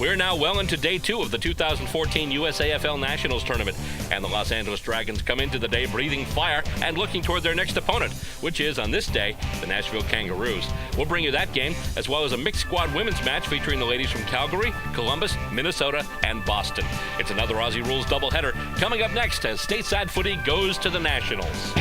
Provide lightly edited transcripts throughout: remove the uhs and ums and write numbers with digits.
We're now well into day 2 of the 2014 U.S.A. Nationals Tournament, and the Los Angeles Dragons come into the day breathing fire and looking toward their next opponent, which is, on this day, the Nashville Kangaroos. We'll bring you that game, as well as a mixed squad women's match featuring the ladies from Calgary, Columbus, Minnesota, and Boston. It's another Aussie Rules doubleheader coming up next as Stateside Footy goes to the Nationals.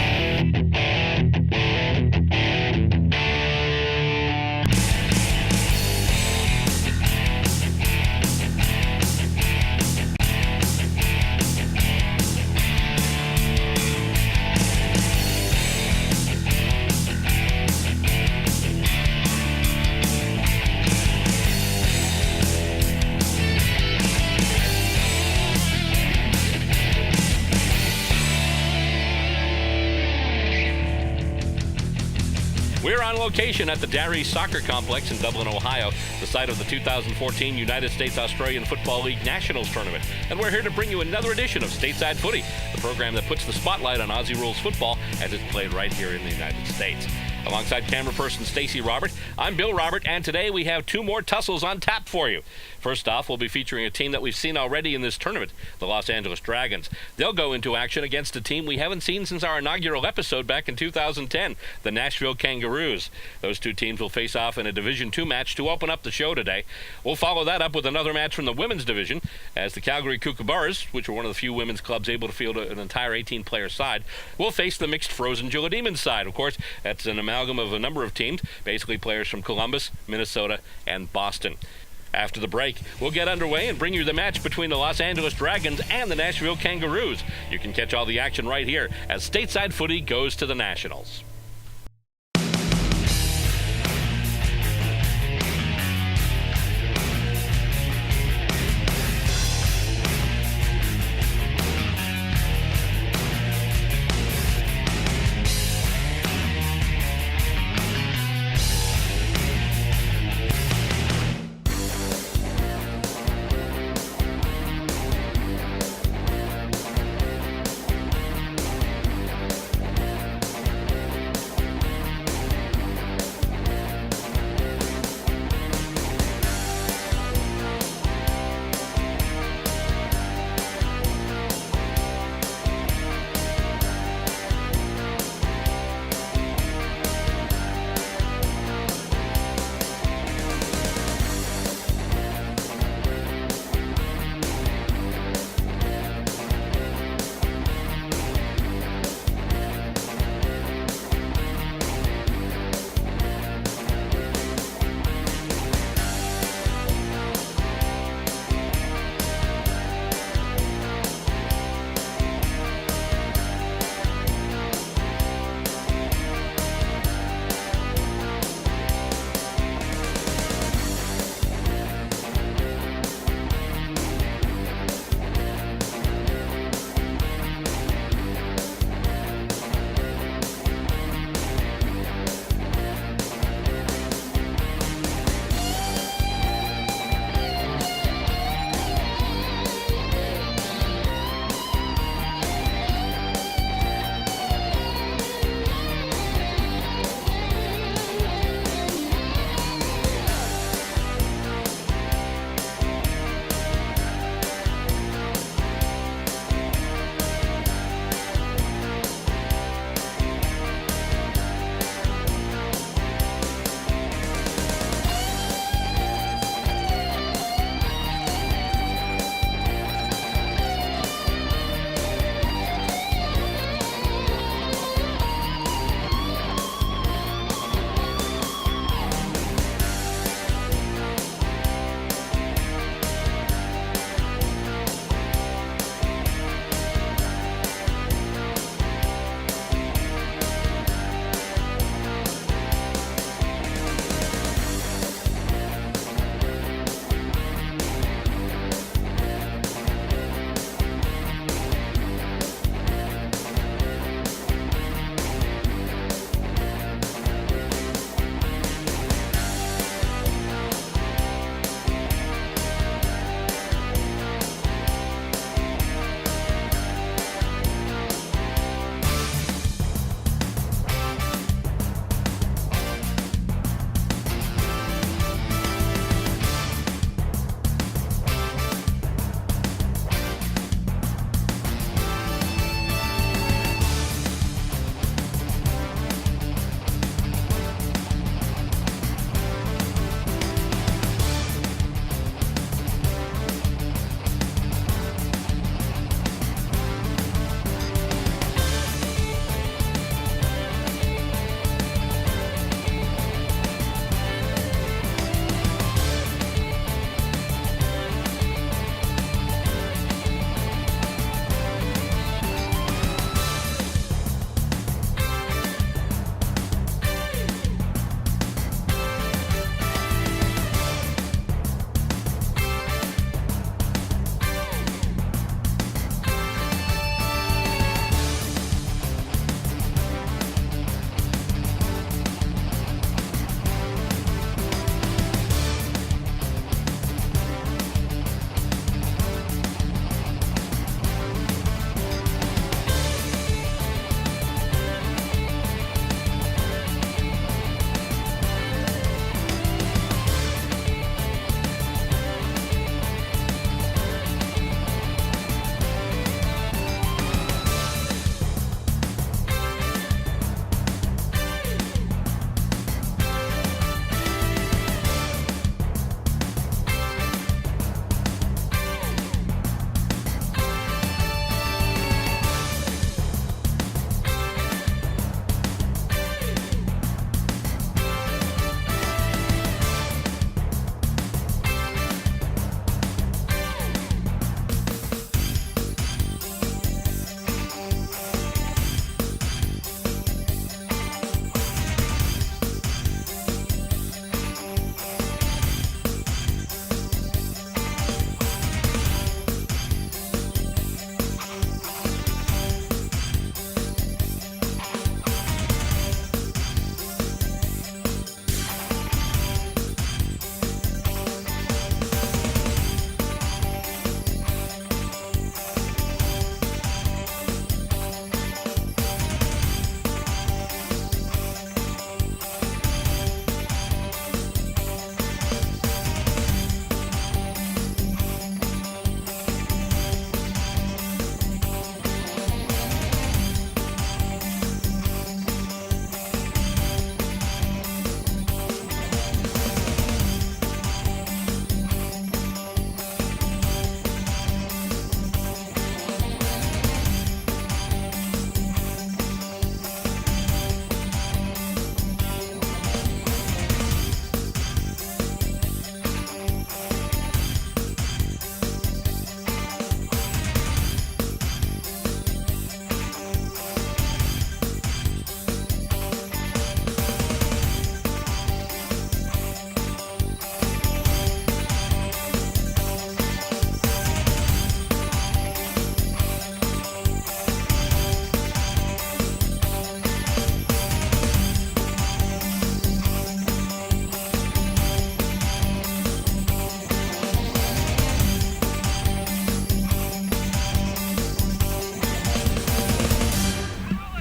We're on location at the Darree Soccer Complex in Dublin, Ohio, the site of the 2014 United States-Australian Football League Nationals Tournament. And we're here to bring you another edition of Stateside Footy, the program that puts the spotlight on Aussie Rules Football as it's played right here in the United States. Alongside camera person Stacey Robert, I'm Bill Robert, and today we have 2 more tussles on tap for you. First off, we'll be featuring a team that we've seen already in this tournament, the Los Angeles Dragons. They'll go into action against a team we haven't seen since our inaugural episode back in 2010, the Nashville Kangaroos. Those 2 teams will face off in a Division II match to open up the show today. We'll follow that up with another match from the women's division, as the Calgary Kookaburras, which are one of the few women's clubs able to field an entire 18-player side, will face the mixed Frozen Gila Demons side. Of course, that's an amalgam of a number of teams, basically players from Columbus, Minnesota, and Boston. After the break, we'll get underway and bring you the match between the Los Angeles Dragons and the Nashville Kangaroos. You can catch all the action right here as Stateside Footy goes to the Nationals.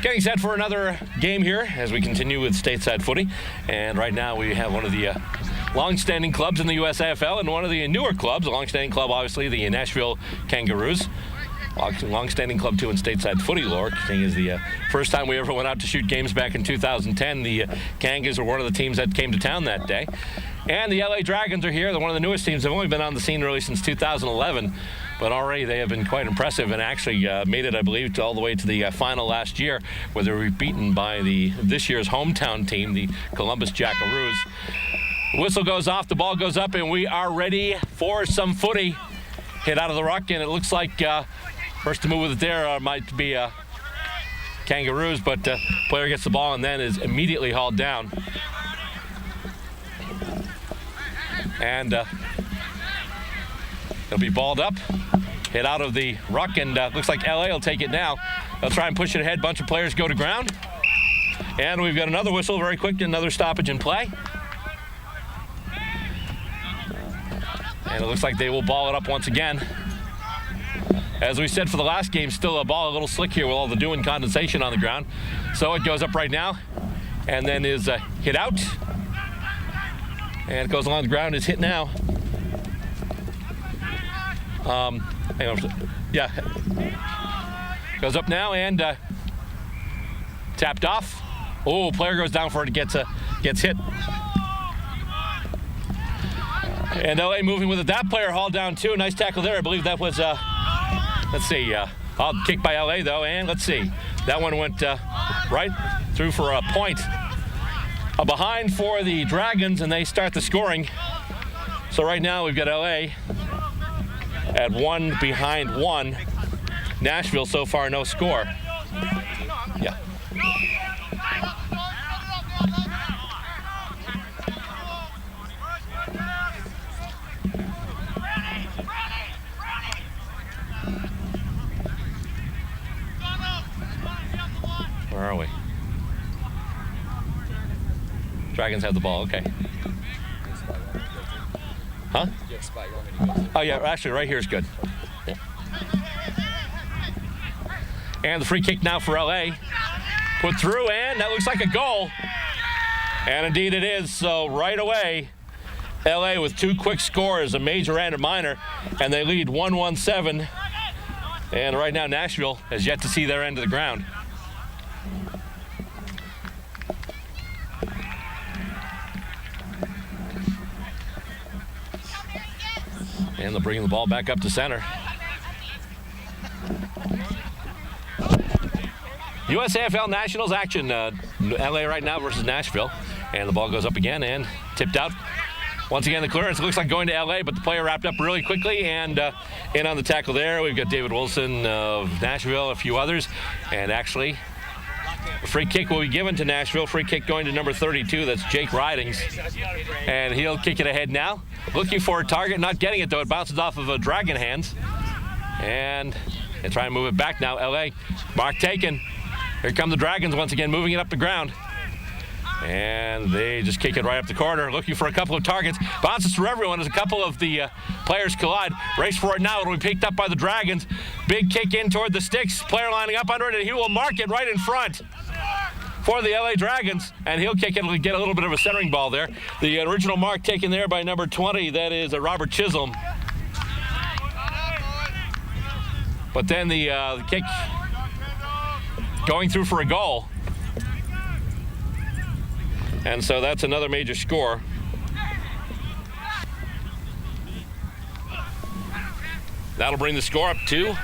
Getting set for another game here as we continue with Stateside Footy. And right now we have one of the long-standing clubs in the U.S.A. and one of the newer clubs, a long-standing club, obviously, the Nashville Kangaroos. Long-standing club, too, in Stateside Footy lore. I think is the first time we ever went out to shoot games back in 2010. The Kangas were one of the teams that came to town that day. And the LA Dragons are here. They're one of the newest teams. They've only been on the scene really since 2011. But already they have been quite impressive and actually made it, I believe, all the way to the final last year, where they were beaten by this year's hometown team, the Columbus Jackaroos. The whistle goes off, the ball goes up, and we are ready for some footy. Hit out of the ruck, and it looks like first to move with it there might be Kangaroos, but player gets the ball and then is immediately hauled down. And it'll be balled up, hit out of the ruck, and looks like LA will take it now. They'll try and push it ahead. Bunch of players go to ground. And we've got another whistle very quick, another stoppage in play. And it looks like they will ball it up once again. As we said for the last game, still a ball a little slick here with all the dew and condensation on the ground. So it goes up right now and then is hit out. And it goes along the ground, is hit now. Hang on. Yeah. Goes up now and tapped off. Oh, player goes down for it, gets hit. And LA moving with it. That player hauled down too. Nice tackle there. I believe that was, let's see, kicked by LA though. And let's see, that one went right through for a point. A behind for the Dragons, and they start the scoring. So right now we've got LA at 1 behind 1. Nashville so far no score. Yeah. Where are we? Dragons have the ball, okay. Huh? Oh yeah, actually right here is good. Yeah. And the free kick now for LA. Put through, and that looks like a goal. And indeed it is, so right away, LA with 2 quick scores, a major and a minor, and they lead 1-1-7. And right now Nashville has yet to see their end of the ground. And they're bringing the ball back up to center. USAFL Nationals action. LA right now versus Nashville. And the ball goes up again and tipped out. Once again, the clearance looks like going to LA, but the player wrapped up really quickly. And in on the tackle there, we've got David Wilson of Nashville, a few others. And actually, a free kick will be given to Nashville. Free kick going to number 32. That's Jake Ridings. And he'll kick it ahead now. Looking for a target, not getting it though. It bounces off of a Dragon hands. And they try and move it back now. LA, mark taken. Here come the Dragons once again, moving it up the ground. And they just kick it right up the corner, looking for a couple of targets. Bounces through everyone as a couple of the players collide. Race for it now. It'll be picked up by the Dragons. Big kick in toward the sticks. Player lining up under it, and he will mark it right in front for the LA Dragons. And he'll kick it and get a little bit of a centering ball there. The original mark taken there by number 20. That is Robert Chisholm. But then the kick going through for a goal. And so that's another major score. That'll bring the score up to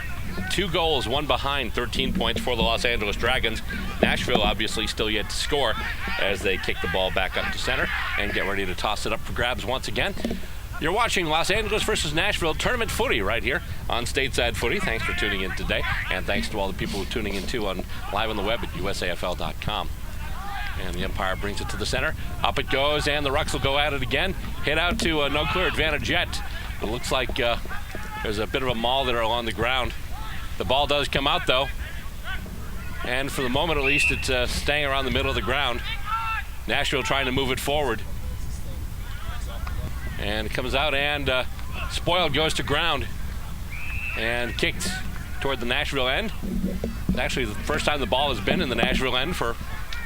2 goals, 1 behind, 13 points for the Los Angeles Dragons. Nashville obviously still yet to score as they kick the ball back up to center and get ready to toss it up for grabs once again. You're watching Los Angeles versus Nashville tournament footy right here on Stateside Footy. Thanks for tuning in today, and thanks to all the people who are tuning in too on live on the web at USAFL.com. And the umpire brings it to the center. Up it goes, and the Rucks will go at it again. Hit out to no clear advantage yet. It looks like there's a bit of a maul there along the ground. The ball does come out, though. And for the moment, at least, it's staying around the middle of the ground. Nashville trying to move it forward. And it comes out, and spoiled goes to ground. And kicked toward the Nashville end. actually the first time the ball has been in the Nashville end for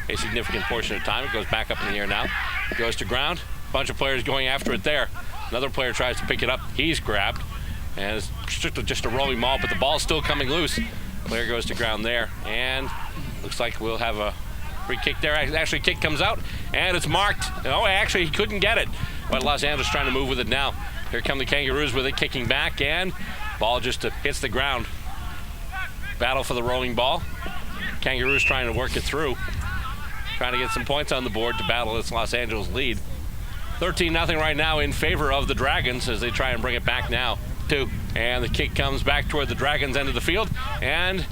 a significant portion of time. It goes back up in the air now. It goes to ground. A bunch of players going after it there. Another player tries to pick it up. He's grabbed. And it's strictly just a rolling ball, but the ball's still coming loose. Player goes to ground there. And looks like we'll have a free kick there. Actually, kick comes out, and it's marked. Oh, actually, he couldn't get it. But Los Angeles trying to move with it now. Here come the Kangaroos with it, kicking back, and ball just hits the ground. Battle for the rolling ball. Kangaroos trying to work it through. Trying to get some points on the board to battle this Los Angeles lead. 13-0 right now in favor of the Dragons as they try and bring it back now. And the kick comes back toward the Dragons' end of the field, and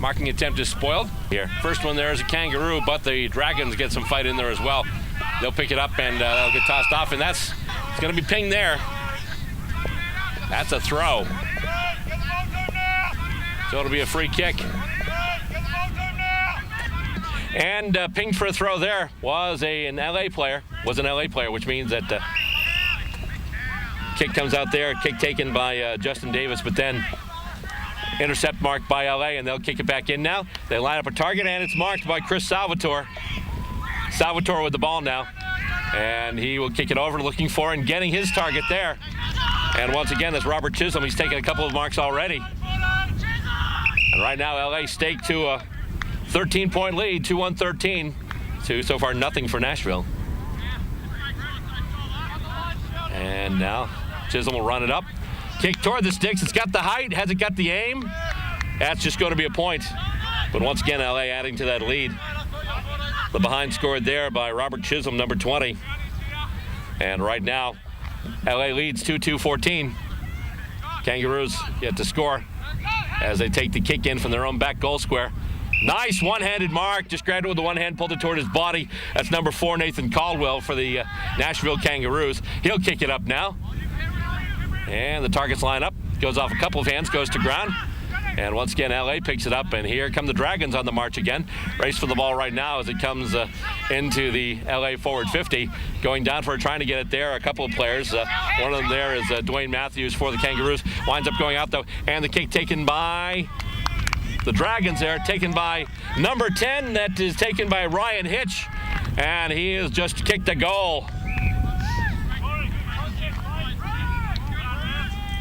marking attempt is spoiled here. First one there is a Kangaroo, but the Dragons get some fight in there as well. They'll pick it up, and they'll get tossed off, and it's going to be pinged there. That's a throw. So it'll be a free kick. And pinged for a throw there was an LA player, which means that kick comes out there, kick taken by Justin Davis, but then intercept marked by LA, and they'll kick it back in now. They line up a target, and it's marked by Chris Salvatore. Salvatore with the ball now, and he will kick it over, looking for and getting his target there. And once again, that's Robert Chisholm. He's taken a couple of marks already. And right now, LA staked to a 13-point lead, 2-1-13. So far, nothing for Nashville. And now Chisholm will run it up. Kick toward the sticks. It's got the height. Has it got the aim? That's just going to be a point. But once again, LA adding to that lead. The behind scored there by Robert Chisholm, number 20. And right now, LA leads 2-2-14. Kangaroos yet to score as they take the kick in from their own back goal square. Nice one-handed mark. Just grabbed it with the one hand, pulled it toward his body. That's number 4, Nathan Caldwell for the Nashville Kangaroos. He'll kick it up now. And the targets line up. Goes off a couple of hands, goes to ground. And once again, LA picks it up, and here come the Dragons on the march again. Race for the ball right now as it comes into the LA forward 50. Going down for it, trying to get it there. A couple of players. One of them there is Dwayne Matthews for the Kangaroos. Winds up going out, though. And the kick taken by the Dragons there, taken by number 10. That is taken by Ryan Hitch. And he has just kicked a goal.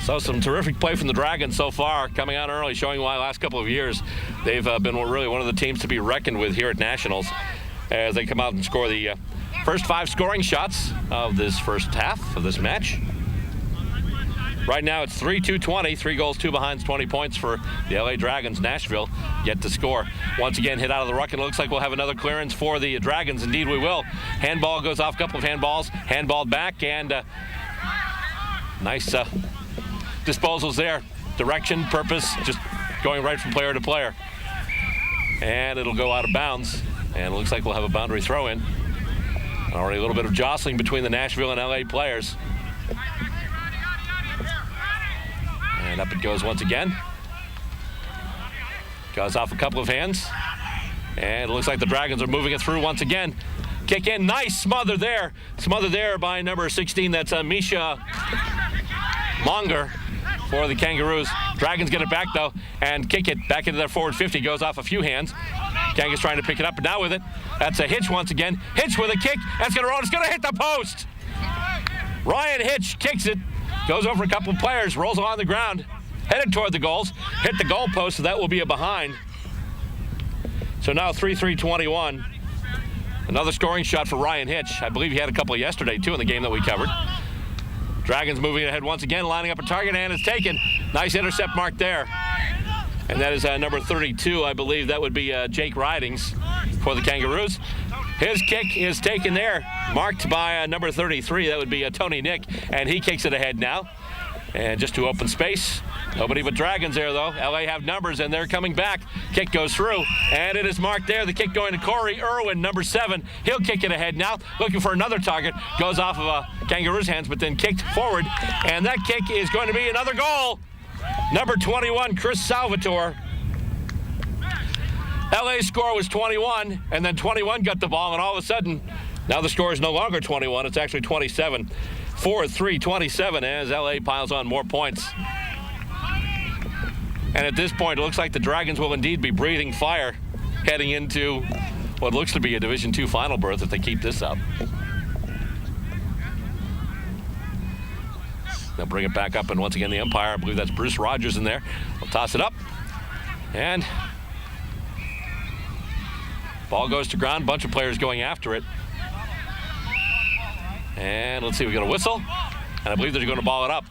So some terrific play from the Dragons so far, coming out early, showing why last couple of years they've been really one of the teams to be reckoned with here at Nationals as they come out and score the first 5 scoring shots of this first half of this match. Right now it's 3-2-20, 3 goals, 2 behinds, 20 points for the LA Dragons. Nashville yet to score. Once again hit out of the ruck, and it looks like we'll have another clearance for the Dragons. Indeed we will. Handball goes off, a couple of handballs, handballed back, and nice disposals there. Direction, purpose, just going right from player to player. And it'll go out of bounds. And it looks like we'll have a boundary throw in. Already a little bit of jostling between the Nashville and LA players. And up it goes once again. Goes off a couple of hands. And it looks like the Dragons are moving it through once again. Kick in, nice smother there. Smother there by number 16, that's Misha Monger for the Kangaroos. Dragons get it back, though, and kick it back into their forward 50. Goes off a few hands. Kangas trying to pick it up, but now with it. That's a Hitch once again. Hitch with a kick. That's going to roll. It's going to hit the post. Ryan Hitch kicks it. Goes over a couple of players. Rolls along the ground. Headed toward the goals. Hit the goal post, so that will be a behind. So now 3-3-21. Another scoring shot for Ryan Hitch. I believe he had a couple yesterday, too, in the game that we covered. Dragons moving ahead once again, lining up a target, and it's taken. Nice intercept mark there. And that is number 32, I believe. That would be Jake Ridings for the Kangaroos. His kick is taken there, marked by number 33. That would be Tony Nick, and he kicks it ahead now. And just to open space. Nobody but Dragons there, though. LA have numbers, and they're coming back. Kick goes through, and it is marked there. The kick going to Corey Irwin, number 7. He'll kick it ahead now, looking for another target. Goes off of Kangaroos' hands, but then kicked forward. And that kick is going to be another goal. Number 21, Chris Salvatore. LA's score was 21, and then 21 got the ball, and all of a sudden, now the score is no longer 21. It's actually 27. 4-3-27 as LA piles on more points. And at this point, it looks like the Dragons will indeed be breathing fire heading into what looks to be a Division II final berth if they keep this up. They'll bring it back up, and once again, the umpire, I believe that's Bruce Rogers in there, will toss it up. And ball goes to ground. Bunch of players going after it. And let's see, we got a whistle. And I believe they're going to ball it up.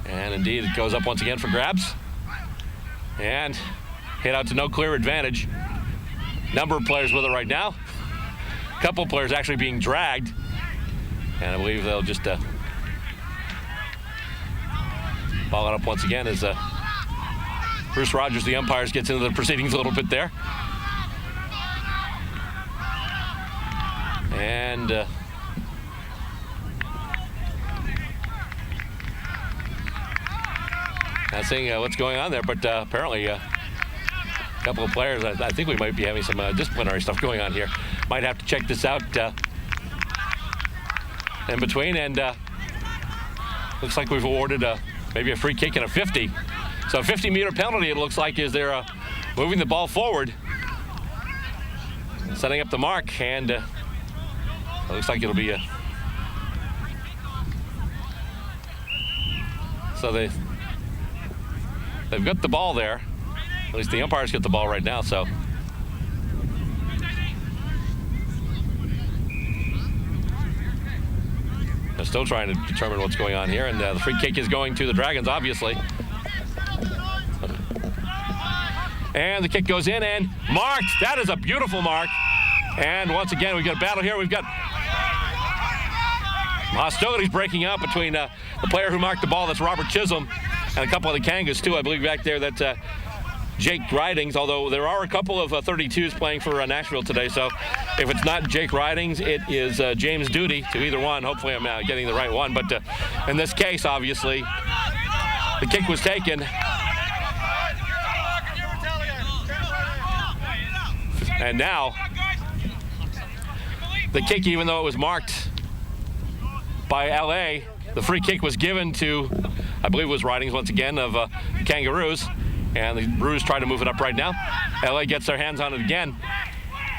And indeed, it goes up once again for grabs. And hit out to no clear advantage. Number of players with it right now. A couple of players actually being dragged. And I believe they'll just ball it up once again as Bruce Rogers, the umpires, gets into the proceedings a little bit there. And not saying what's going on there, but apparently a couple of players, I think we might be having some disciplinary stuff going on here. Might have to check this out in between. And looks like we've awarded maybe a free kick and a 50. So a 50-meter penalty, it looks like, is they're moving the ball forward, setting up the mark, and it looks like it'll be a... So they've got the ball there. At least the umpires get the ball right now, so... They're still trying to determine what's going on here, and the free kick is going to the Dragons, obviously. And the kick goes in and marked. That is a beautiful mark. And once again, we've got a battle here. We've got hostilities breaking out between the player who marked the ball, that's Robert Chisholm, and a couple of the Kangas, too. I believe back there that's Jake Ridings, although there are a couple of 32s playing for Nashville today. So if it's not Jake Ridings, it is James Duty to either one. Hopefully I'm getting the right one. But in this case, obviously, the kick was taken. And now, the kick, even though it was marked by LA, the free kick was given to, I believe it was Ridings once again, of Kangaroos. And the Brews try to move it up right now. LA gets their hands on it again.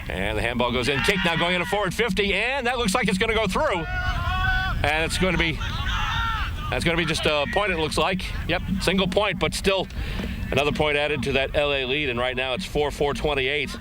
And the handball goes in. Kick now going in a forward 50, and that looks like it's going to go through. And it's going to be, that's going to be just a point, it looks like. Yep, single point, but still another point added to that LA lead. And right now it's 4-4-28.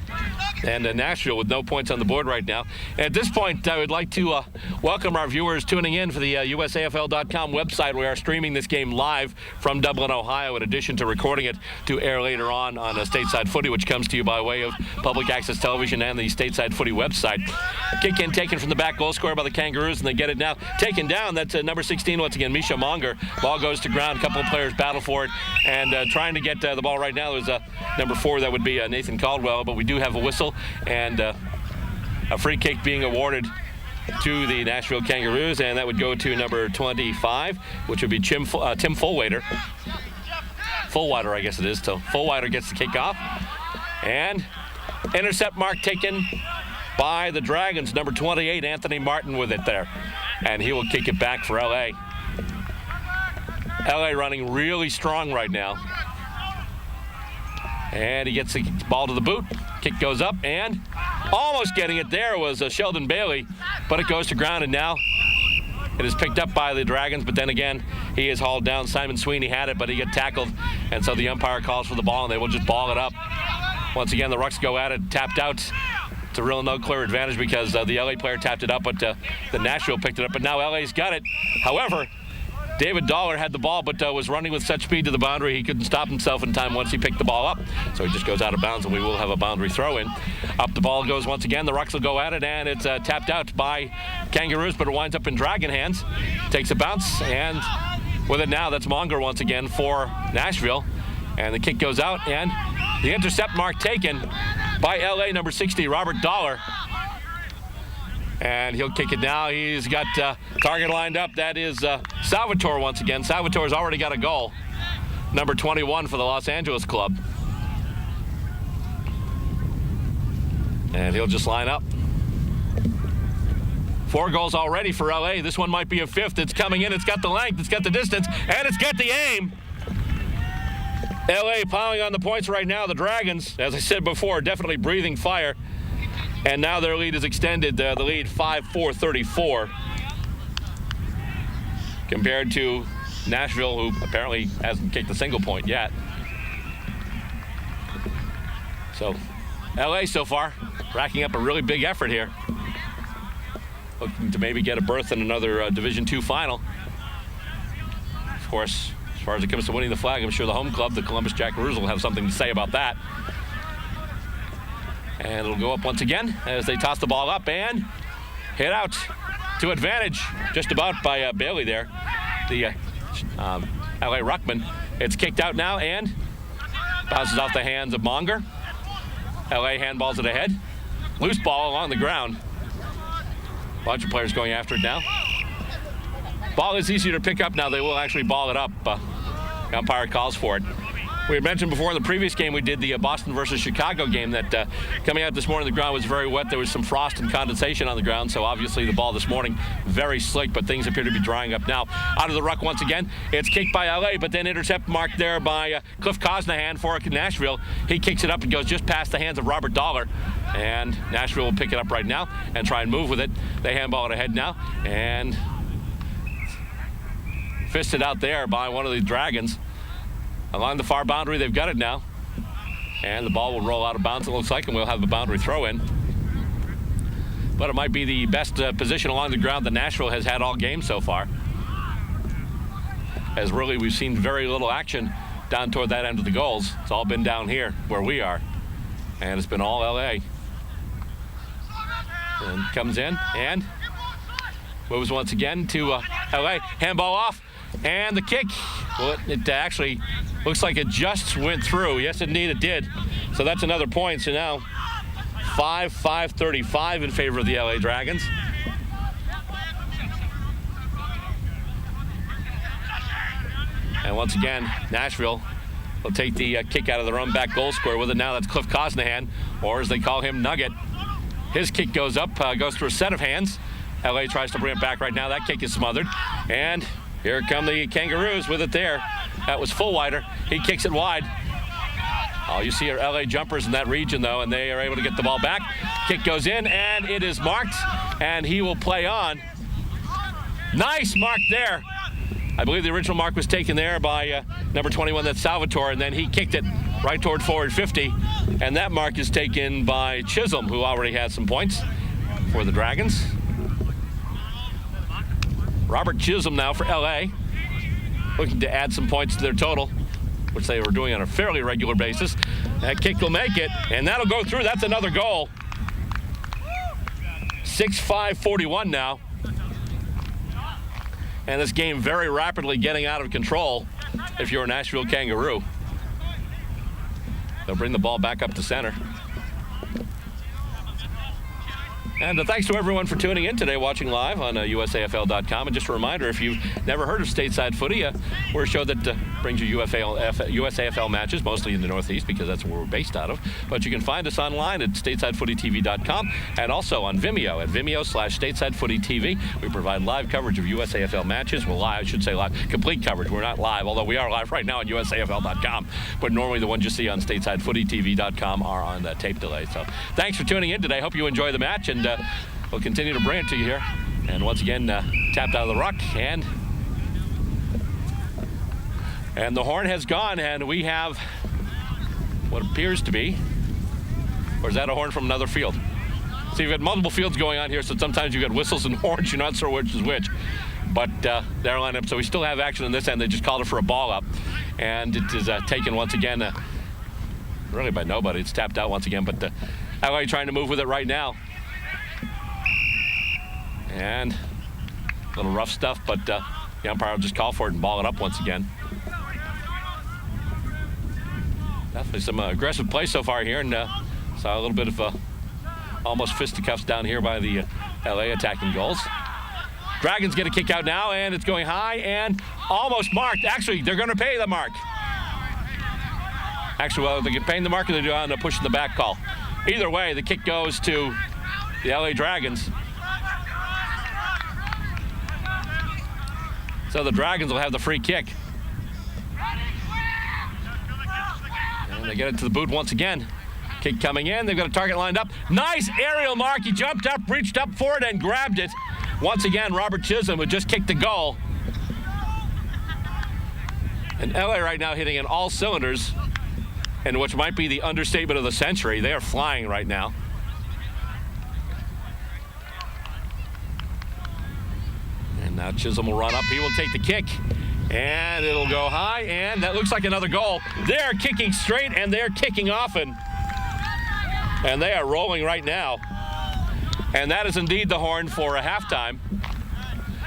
And Nashville with no points on the board right now. And at this point, I would like to welcome our viewers tuning in for the USAFL.com website. We are streaming this game live from Dublin, Ohio, in addition to recording it to air later on Stateside Footy, which comes to you by way of public access television and the Stateside Footy website. Kick in taken from the back, goal scored by the Kangaroos, and they get it now taken down. That's number 16 once again, Misha Monger. Ball goes to ground. A couple of players battle for it and trying to get the ball right now. There's number 4, that would be Nathan Caldwell, but we do have a whistle. And a free kick being awarded to the Nashville Kangaroos, and that would go to number 25, which would be Tim Fullwider. Fullwider, I guess it is. So Fullwider gets the kick off. And intercept mark taken by the Dragons, number 28, Anthony Martin with it there. And he will kick it back for LA. LA running really strong right now. And he gets the ball to the boot. Kick goes up, and almost getting it there was Sheldon Bailey, but it goes to ground, and now it is picked up by the Dragons, but then again, he is hauled down. Simon Sweeney had it, but he got tackled, and so the umpire calls for the ball, and they will just ball it up. Once again, the Rucks go at it, tapped out. It's a real no clear advantage because the LA player tapped it up, but the Nashville picked it up, but now LA's got it. However, David Dollar had the ball, but was running with such speed to the boundary, he couldn't stop himself in time once he picked the ball up. So he just goes out of bounds, and we will have a boundary throw in. Up the ball goes once again. The Rucks will go at it, and it's tapped out by Kangaroos, but it winds up in Dragon hands. Takes a bounce, and with it now, that's Monger once again for Nashville. And the kick goes out, and the intercept mark taken by LA, number 60, Robert Dollar. And he'll kick it now. He's got target lined up. That is Salvatore once again. Salvatore's already got a goal. Number 21 for the Los Angeles club. And he'll just line up 4 goals already for LA. This one might be a 5th. It's coming in. It's got the length. It's got the distance. And it's got the aim. LA piling on the points right now. The Dragons, as I said before, definitely breathing fire. And now their lead is extended. The lead 5-4-34. Compared to Nashville, who apparently hasn't kicked a single point yet. So LA so far racking up a really big effort here. Looking to maybe get a berth in another Division II final. Of course, as far as it comes to winning the flag, I'm sure the home club, the Columbus Jackaroos, will have something to say about that. And it'll go up once again as they toss the ball up and hit out to advantage just about by Bailey there. The LA Ruckman. It's kicked out now and bounces off the hands of Monger. LA handballs it ahead. Loose ball along the ground. Bunch of players going after it now. Ball is easier to pick up now. They will actually ball it up. The umpire calls for it. We had mentioned before in the previous game we did the Boston versus Chicago game that coming out this morning the ground was very wet. There was some frost and condensation on the ground, so obviously the ball this morning very slick, but things appear to be drying up now. Out of the ruck once again. It's kicked by LA, but then intercept marked there by Cliff Cosnahan for Nashville. He kicks it up and goes just past the hands of Robert Dollar, and Nashville will pick it up right now and try and move with it. They handball it ahead now and fisted out there by one of the Dragons. Along the far boundary, they've got it now. And the ball will roll out of bounds, it looks like, and we'll have a boundary throw in. But it might be the best position along the ground that Nashville has had all game so far. As really, we've seen very little action down toward that end of the goals. It's all been down here where we are. And it's been all LA. And comes in and moves once again to LA. Handball off. And the kick, well, it actually looks like it just went through. Yes, indeed, it did. So that's another point. So now 5-35 in favor of the LA Dragons. And once again, Nashville will take the kick out of their own back goal square with it. Now that's Cliff Cosnahan, or as they call him, Nugget. His kick goes up, goes through a set of hands. LA tries to bring it back right now. That kick is smothered. And here come the Kangaroos with it there. That was Fullwider. He kicks it wide. All you see are LA jumpers in that region, though, and they are able to get the ball back. Kick goes in, and it is marked, and he will play on. Nice mark there. I believe the original mark was taken there by number 21, that's Salvatore, and then he kicked it right toward forward 50, and that mark is taken by Chisholm, who already has some points for the Dragons. Robert Chisholm now for LA, looking to add some points to their total, which they were doing on a fairly regular basis. That kick will make it, and that'll go through. That's another goal. 6-5-41 now. And this game very rapidly getting out of control if you're a Nashville Kangaroo. They'll bring the ball back up to center. And thanks to everyone for tuning in today, watching live on USAFL.com. And just a reminder, if you've never heard of Stateside Footy, we're a show that brings you USAFL matches, mostly in the Northeast, because that's where we're based out of. But you can find us online at StatesideFootyTV.com and also on Vimeo at Vimeo/StatesideFootyTV. We provide live coverage of USAFL matches. Well, live, I should say live, complete coverage. We're not live, although we are live right now on USAFL.com. But normally the ones you see on StatesideFootyTV.com are on the tape delay. So thanks for tuning in today. Hope you enjoy the match, and we'll continue to bring it to you here. And once again, tapped out of the ruck, and the horn has gone, and we have what appears to be, or is that a horn from another field? So you've got multiple fields going on here, so sometimes you've got whistles and horns. You're not sure which is which. But they're lined up, so we still have action on this end. They just called it for a ball up, and it is taken once again, really by nobody. It's tapped out once again, but LA trying to move with it right now. And a little rough stuff, but the umpire will just call for it and ball it up once again. Definitely some aggressive play so far here, and saw a little bit of almost fisticuffs down here by the LA attacking goals. Dragons get a kick out now, and it's going high and almost marked. Actually, they're going to pay the mark. Actually, well, they're paying the mark, or they're doing pushing the back call. Either way, the kick goes to the LA Dragons. So the Dragons will have the free kick. And they get it to the boot once again. Kick coming in. They've got a target lined up. Nice aerial mark. He jumped up, reached up for it, and grabbed it. Once again, Robert Chisholm, who just kicked the goal. And LA right now hitting in all cylinders, and which might be the understatement of the century. They are flying right now. And now Chisholm will run up. He will take the kick. And it'll go high, and that looks like another goal. They're kicking straight, and they're kicking often. And they are rolling right now. And that is indeed the horn for a halftime.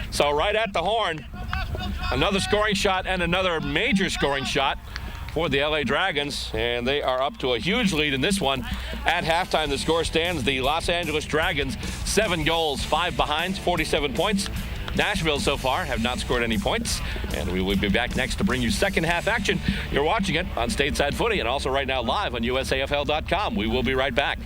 So right at the horn, another scoring shot and another major scoring shot for the LA Dragons. And they are up to a huge lead in this one. At halftime, the score stands the Los Angeles Dragons 7 goals, 5 behind, 47 points. Nashville so far have not scored any points, and we will be back next to bring you second half action. You're watching it on Stateside Footy and also right now live on USAFL.com. We will be right back.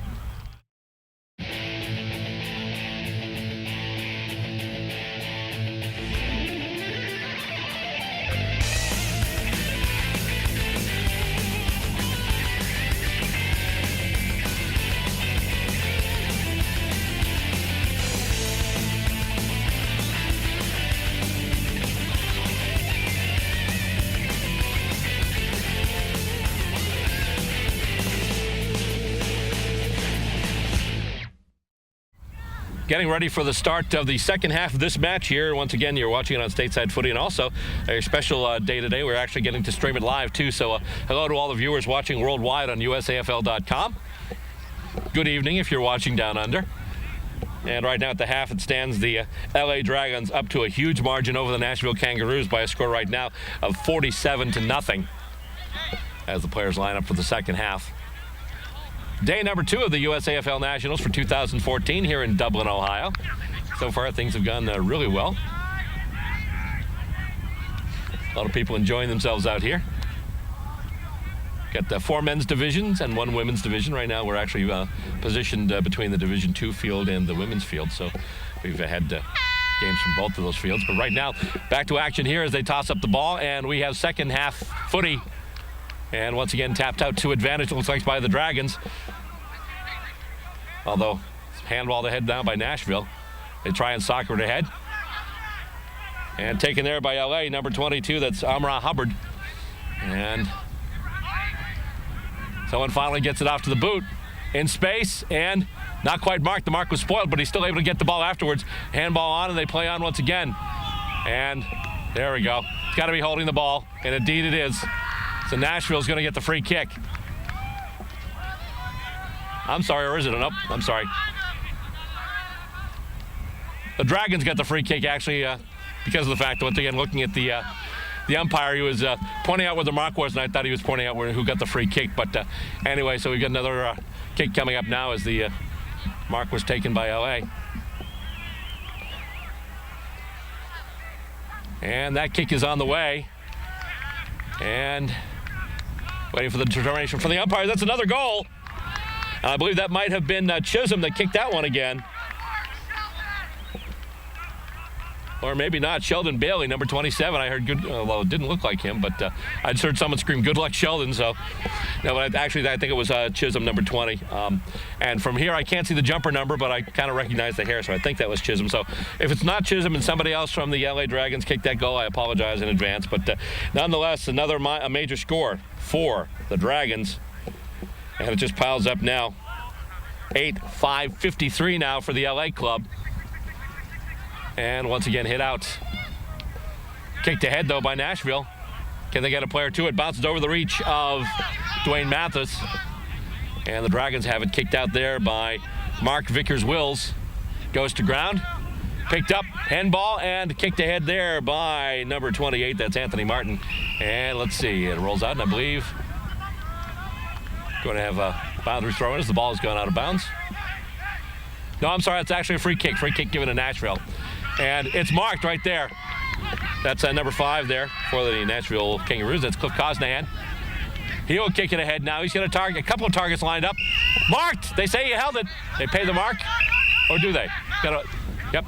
Getting ready for the start of the second half of this match here. Once again, you're watching it on Stateside Footy, and also a special day today. We're actually getting to stream it live, too. So hello to all the viewers watching worldwide on USAFL.com. Good evening if you're watching down under. And right now at the half, it stands the LA Dragons up to a huge margin over the Nashville Kangaroos by a score right now of 47-0 as the players line up for the second half. Day number 2 of the USAFL Nationals for 2014 here in Dublin, Ohio. So far, things have gone really well. A lot of people enjoying themselves out here. Got the 4 men's divisions and 1 women's division. Right now, we're actually positioned between the Division 2 field and the women's field. So we've had games from both of those fields. But right now, back to action here as they toss up the ball. And we have second half footy. And once again, tapped out to advantage, looks like, by the Dragons. Although, handball ahead down by Nashville. They try and soccer it ahead. And taken there by LA, number 22, that's Amra Hubbard. And someone finally gets it off to the boot. In space, and not quite marked. The mark was spoiled, but he's still able to get the ball afterwards. Handball on, and they play on once again. And there we go. It's got to be holding the ball, and indeed it is. So Nashville's going to get the free kick. I'm sorry, or is it? Nope, I'm sorry. The Dragons got the free kick, actually, because of the fact that, once again, looking at the umpire, he was pointing out where the mark was, and I thought he was pointing out who got the free kick. But anyway, so we've got another kick coming up now as the mark was taken by LA. And that kick is on the way. And waiting for the determination from the umpire. That's another goal. I believe that might have been Chisholm that kicked that one again. Or maybe not. Sheldon Bailey, number 27. I heard good, well, it didn't look like him, but I just heard someone scream, "Good luck, Sheldon." So, no, but actually, I think it was Chisholm, number 20. And from here, I can't see the jumper number, but I kind of recognize the hair, so I think that was Chisholm. So, if it's not Chisholm and somebody else from the LA Dragons kicked that goal, I apologize in advance. But nonetheless, a major score for the Dragons. And it just piles up now. 8-5-53 now for the LA club. And once again, hit out. Kicked ahead, though, by Nashville. Can they get a player to it? Bounces over the reach of Dwayne Mathis. And the Dragons have it kicked out there by Mark Vickers-Wills. Goes to ground. Picked up, handball, and kicked ahead there by number 28. That's Anthony Martin. And let's see, it rolls out, and I believe going to have a boundary throw in as the ball has gone out of bounds. No, I'm sorry, it's actually a free kick. Free kick given to Nashville. And it's marked right there. That's number 5 there for the Nashville Kangaroos. That's Cliff Cosnahan. He will kick it ahead now. He's got a couple of targets lined up. Marked! They say he held it. They pay the mark. Or do they? Yep.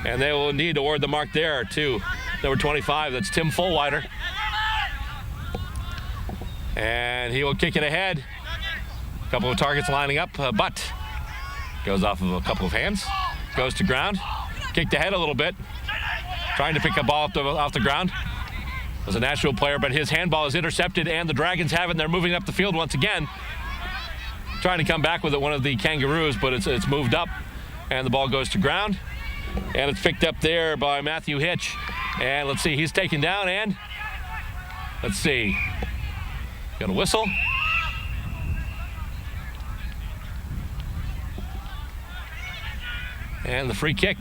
And they will indeed award the mark there to number 25. That's Tim Fullwider. And he will kick it ahead. A couple of targets lining up, but goes off of a couple of hands. Goes to ground. Kicked ahead a little bit. Trying to pick a ball off the ground. Was a Nashville player, but his handball is intercepted, and the Dragons have it, and they're moving up the field once again. Trying to come back with it, one of the Kangaroos, but it's moved up, and the ball goes to ground. And it's picked up there by Matthew Hitch. And let's see, he's taken down, and let's see. Got a whistle. And the free kick.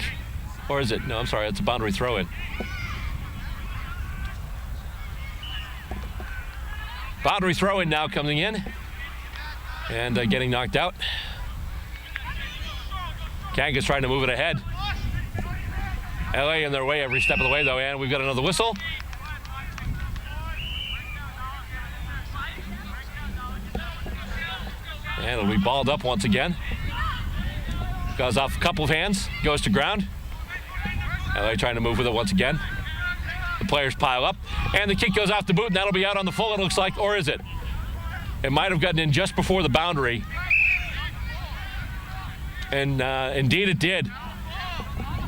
Or is it? No, I'm sorry, it's a boundary throw-in. Boundary throw-in now coming in. And getting knocked out. Kangas trying to move it ahead. LA in their way every step of the way, though, and we've got another whistle. And it'll be balled up once again. Goes off a couple of hands, goes to ground. LA trying to move with it once again. The players pile up, and the kick goes off the boot, and that'll be out on the full, it looks like, or is it? It might have gotten in just before the boundary. And indeed it did.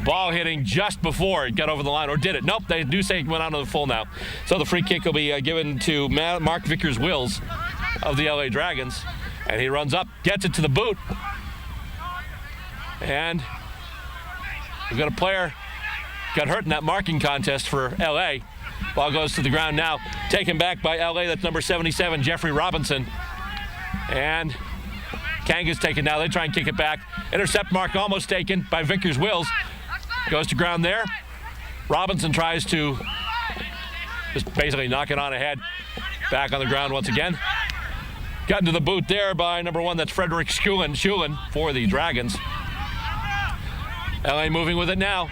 Ball hitting just before it got over the line, or did it? Nope, they do say it went on to the full now. So the free kick will be given to Mark Vickers-Wills of the LA Dragons. And he runs up, gets it to the boot. And we've got a player got hurt in that marking contest for LA. Ball goes to the ground now. Taken back by LA, that's number 77, Jeffrey Robinson. And Kanga's taken now. They try and kick it back. Intercept mark almost taken by Vickers-Wills. Goes to ground there. Robinson tries to just basically knock it on ahead. Back on the ground once again. Gotten to the boot there by number 1, that's Frederick Schulin for the Dragons. LA moving with it now.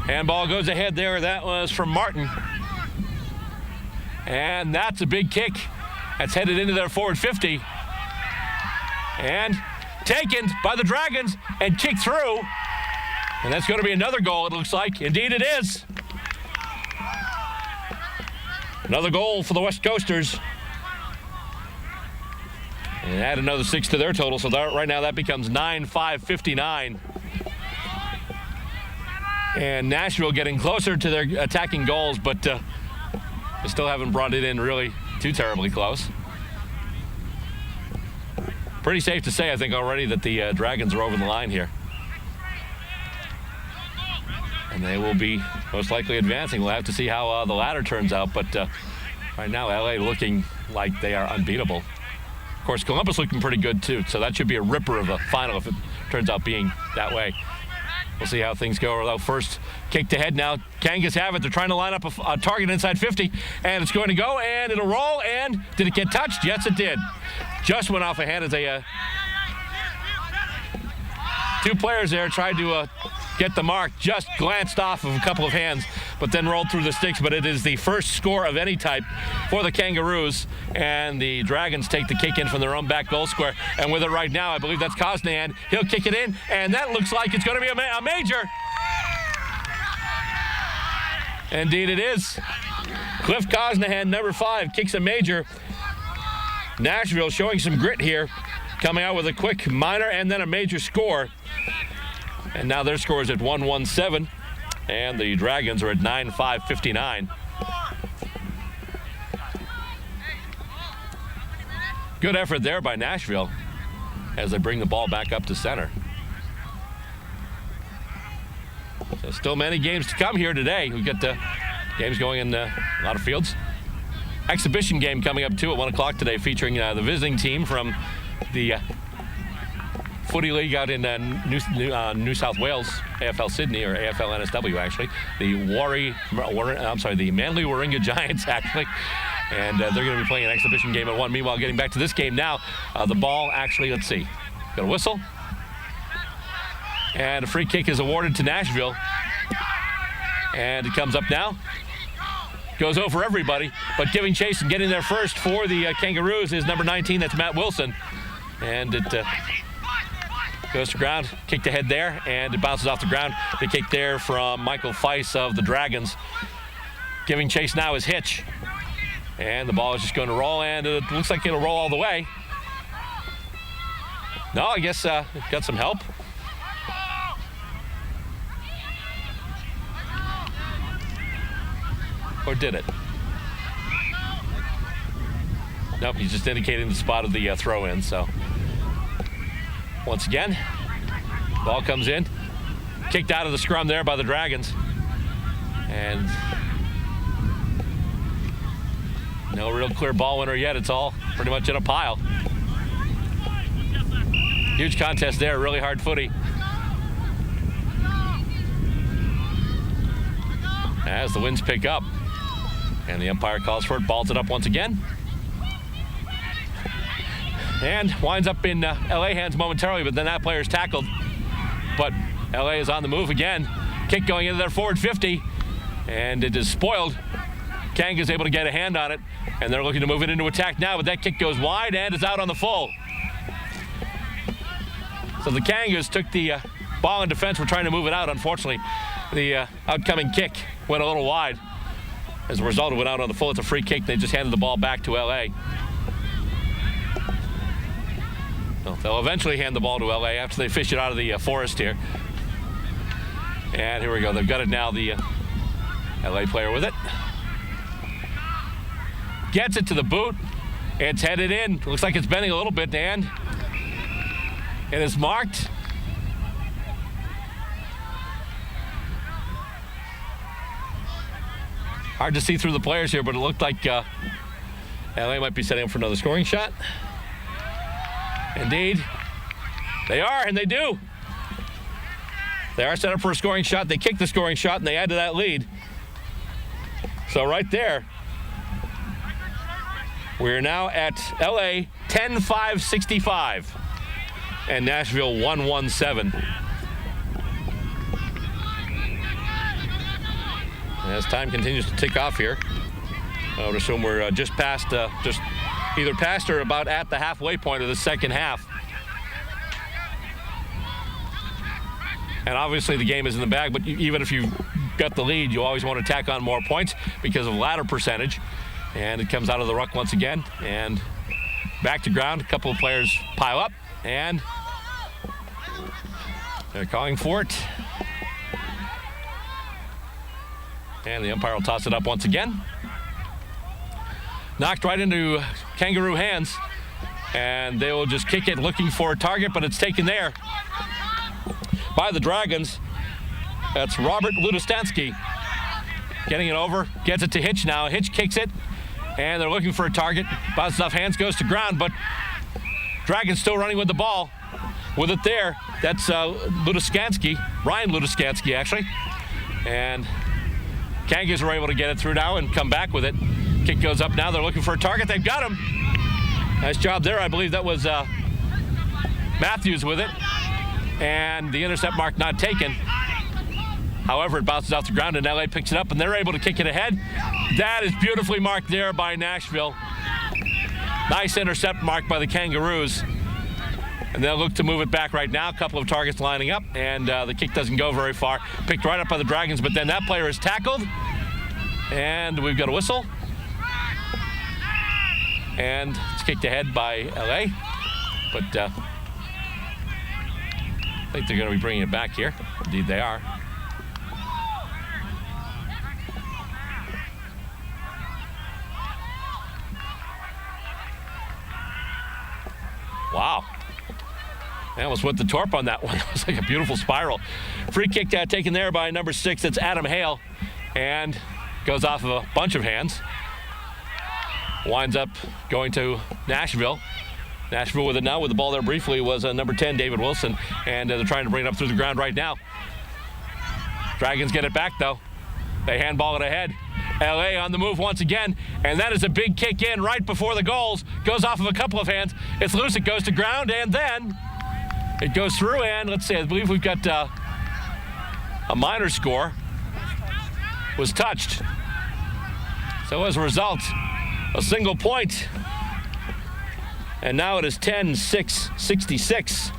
Handball goes ahead there. That was from Martin. And that's a big kick. That's headed into their forward 50. And taken by the Dragons and kicked through. And that's going to be another goal, it looks like. Indeed it is. Another goal for the West Coasters. And add another 6 to their total. So right now that becomes 9-5-59. And Nashville getting closer to their attacking goals, but they still haven't brought it in really too terribly close. Pretty safe to say, I think, already that the Dragons are over the line here. And they will be most likely advancing. We'll have to see how the ladder turns out, but right now LA looking like they are unbeatable. Of course, Columbus looking pretty good too, so that should be a ripper of a final if it turns out being that way. We'll see how things go. First kicked ahead now. Kangas have it. They're trying to line up a target inside 50, and it's going to go, and it'll roll, and did it get touched? Yes, it did. Just went off a hand as two players there tried to get the mark, just glanced off of a couple of hands, but then rolled through the sticks. But it is the first score of any type for the Kangaroos, and the Dragons take the kick in from their own back goal square. And with it right now, I believe that's Cosnahan. He'll kick it in, and that looks like it's going to be a major. Indeed it is. Cliff Cosnahan, number 5, kicks a major. Nashville showing some grit here, coming out with a quick minor and then a major score. And now their score is at 1-1-7, and the Dragons are at 9-5-59. Good effort there by Nashville as they bring the ball back up to center. So still many games to come here today. We've got games going in a lot of fields. Exhibition game coming up too at 1 o'clock today, featuring the visiting team from the Footy League out in New South Wales, AFL Sydney, or AFL NSW actually. The the Manly Warringah Giants actually. And they're going to be playing an exhibition game at 1. Meanwhile, getting back to this game now, the ball actually, let's see, got a whistle. And a free kick is awarded to Nashville. And it comes up now. Goes over everybody, but giving chase and getting there first for the Kangaroos is number 19, that's Matt Wilson. And it Goes to ground, kicked ahead there, and it bounces off the ground. The kick there from Michael Feiss of the Dragons. Giving chase now is Hitch. And the ball is just going to roll, and it looks like it'll roll all the way. No, I guess got some help. Or did it? Nope, he's just indicating the spot of the throw-in, so. Once again, ball comes in. Kicked out of the scrum there by the Dragons. And no real clear ball winner yet. It's all pretty much in a pile. Huge contest there, really hard footy. As the winds pick up. And the umpire calls for it, balls it up once again. And winds up in LA hands momentarily, but then that player's tackled. But LA is on the move again. Kick going into their forward 50. And it is spoiled. Kanga's able to get a hand on it. And they're looking to move it into attack now, but that kick goes wide and is out on the full. So the Kangas took the ball in defense. We're trying to move it out. Unfortunately, the outcoming kick went a little wide. As a result, it went out on the full. It's a free kick. They just handed the ball back to LA. Well, they'll eventually hand the ball to LA after they fish it out of the forest here. And here we go. They've got it now, the LA player with it. Gets it to the boot. It's headed in. Looks like it's bending a little bit, Dan. It is marked. Hard to see through the players here, but it looked like LA might be setting up for another scoring shot. Indeed. They are, and they do. They are set up for a scoring shot. They kick the scoring shot, and they add to that lead. So right there, we're now at LA 10-5-65 and Nashville 1-1-7. As time continues to tick off here, I would assume we're just either past or about at the halfway point of the second half. And obviously the game is in the bag, but even if you got the lead, you always want to tack on more points because of ladder percentage. And it comes out of the ruck once again, and back to ground. A couple of players pile up, and they're calling for it. And the umpire will toss it up once again. Knocked right into Kangaroo hands, and they will just kick it looking for a target, but it's taken there by the Dragons. That's Robert Ludostansky getting it over, gets it to Hitch now. Hitch kicks it, and they're looking for a target. Bounces off hands, goes to ground, but Dragons still running with the ball. With it there, that's Ludostansky, Ryan Ludostansky actually. And Kangas are able to get it through now and come back with it. Kick goes up now. They're looking for a target. They've got him. Nice job there. I believe that was Matthews with it. And the intercept mark not taken. However, it bounces off the ground, and LA picks it up, and they're able to kick it ahead. That is beautifully marked there by Nashville. Nice intercept mark by the Kangaroos. And they'll look to move it back right now. A couple of targets lining up, and the kick doesn't go very far. Picked right up by the Dragons, but then that player is tackled. And we've got a whistle. And it's kicked ahead by LA. But I think they're going to be bringing it back here. Indeed, they are. Wow. They almost went the torp on that one. It was like a beautiful spiral. Free kick taken there by number 6. That's Adam Hale. And goes off of a bunch of hands. Winds up going to Nashville. Nashville with it now. With the ball there briefly was number 10, David Wilson. And they're trying to bring it up through the ground right now. Dragons get it back, though. They handball it ahead. LA on the move once again, and that is a big kick in right before the goals. Goes off of a couple of hands. It's loose, it goes to ground, and then it goes through, and let's see, I believe we've got a minor score. Was touched. So as a result, a single point. And now it is 10-6-66.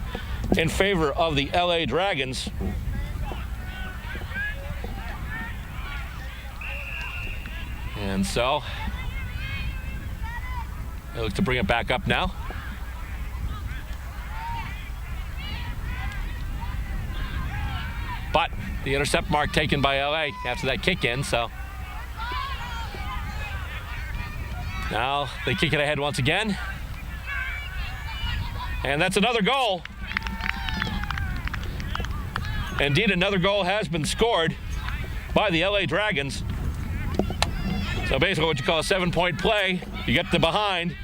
in favor of the LA Dragons. And so, they look to bring it back up now. But the intercept mark taken by LA after that kick in, so. Now they kick it ahead once again. And that's another goal. Indeed, another goal has been scored by the LA Dragons. So basically what you call a 7-point play, you get the behind,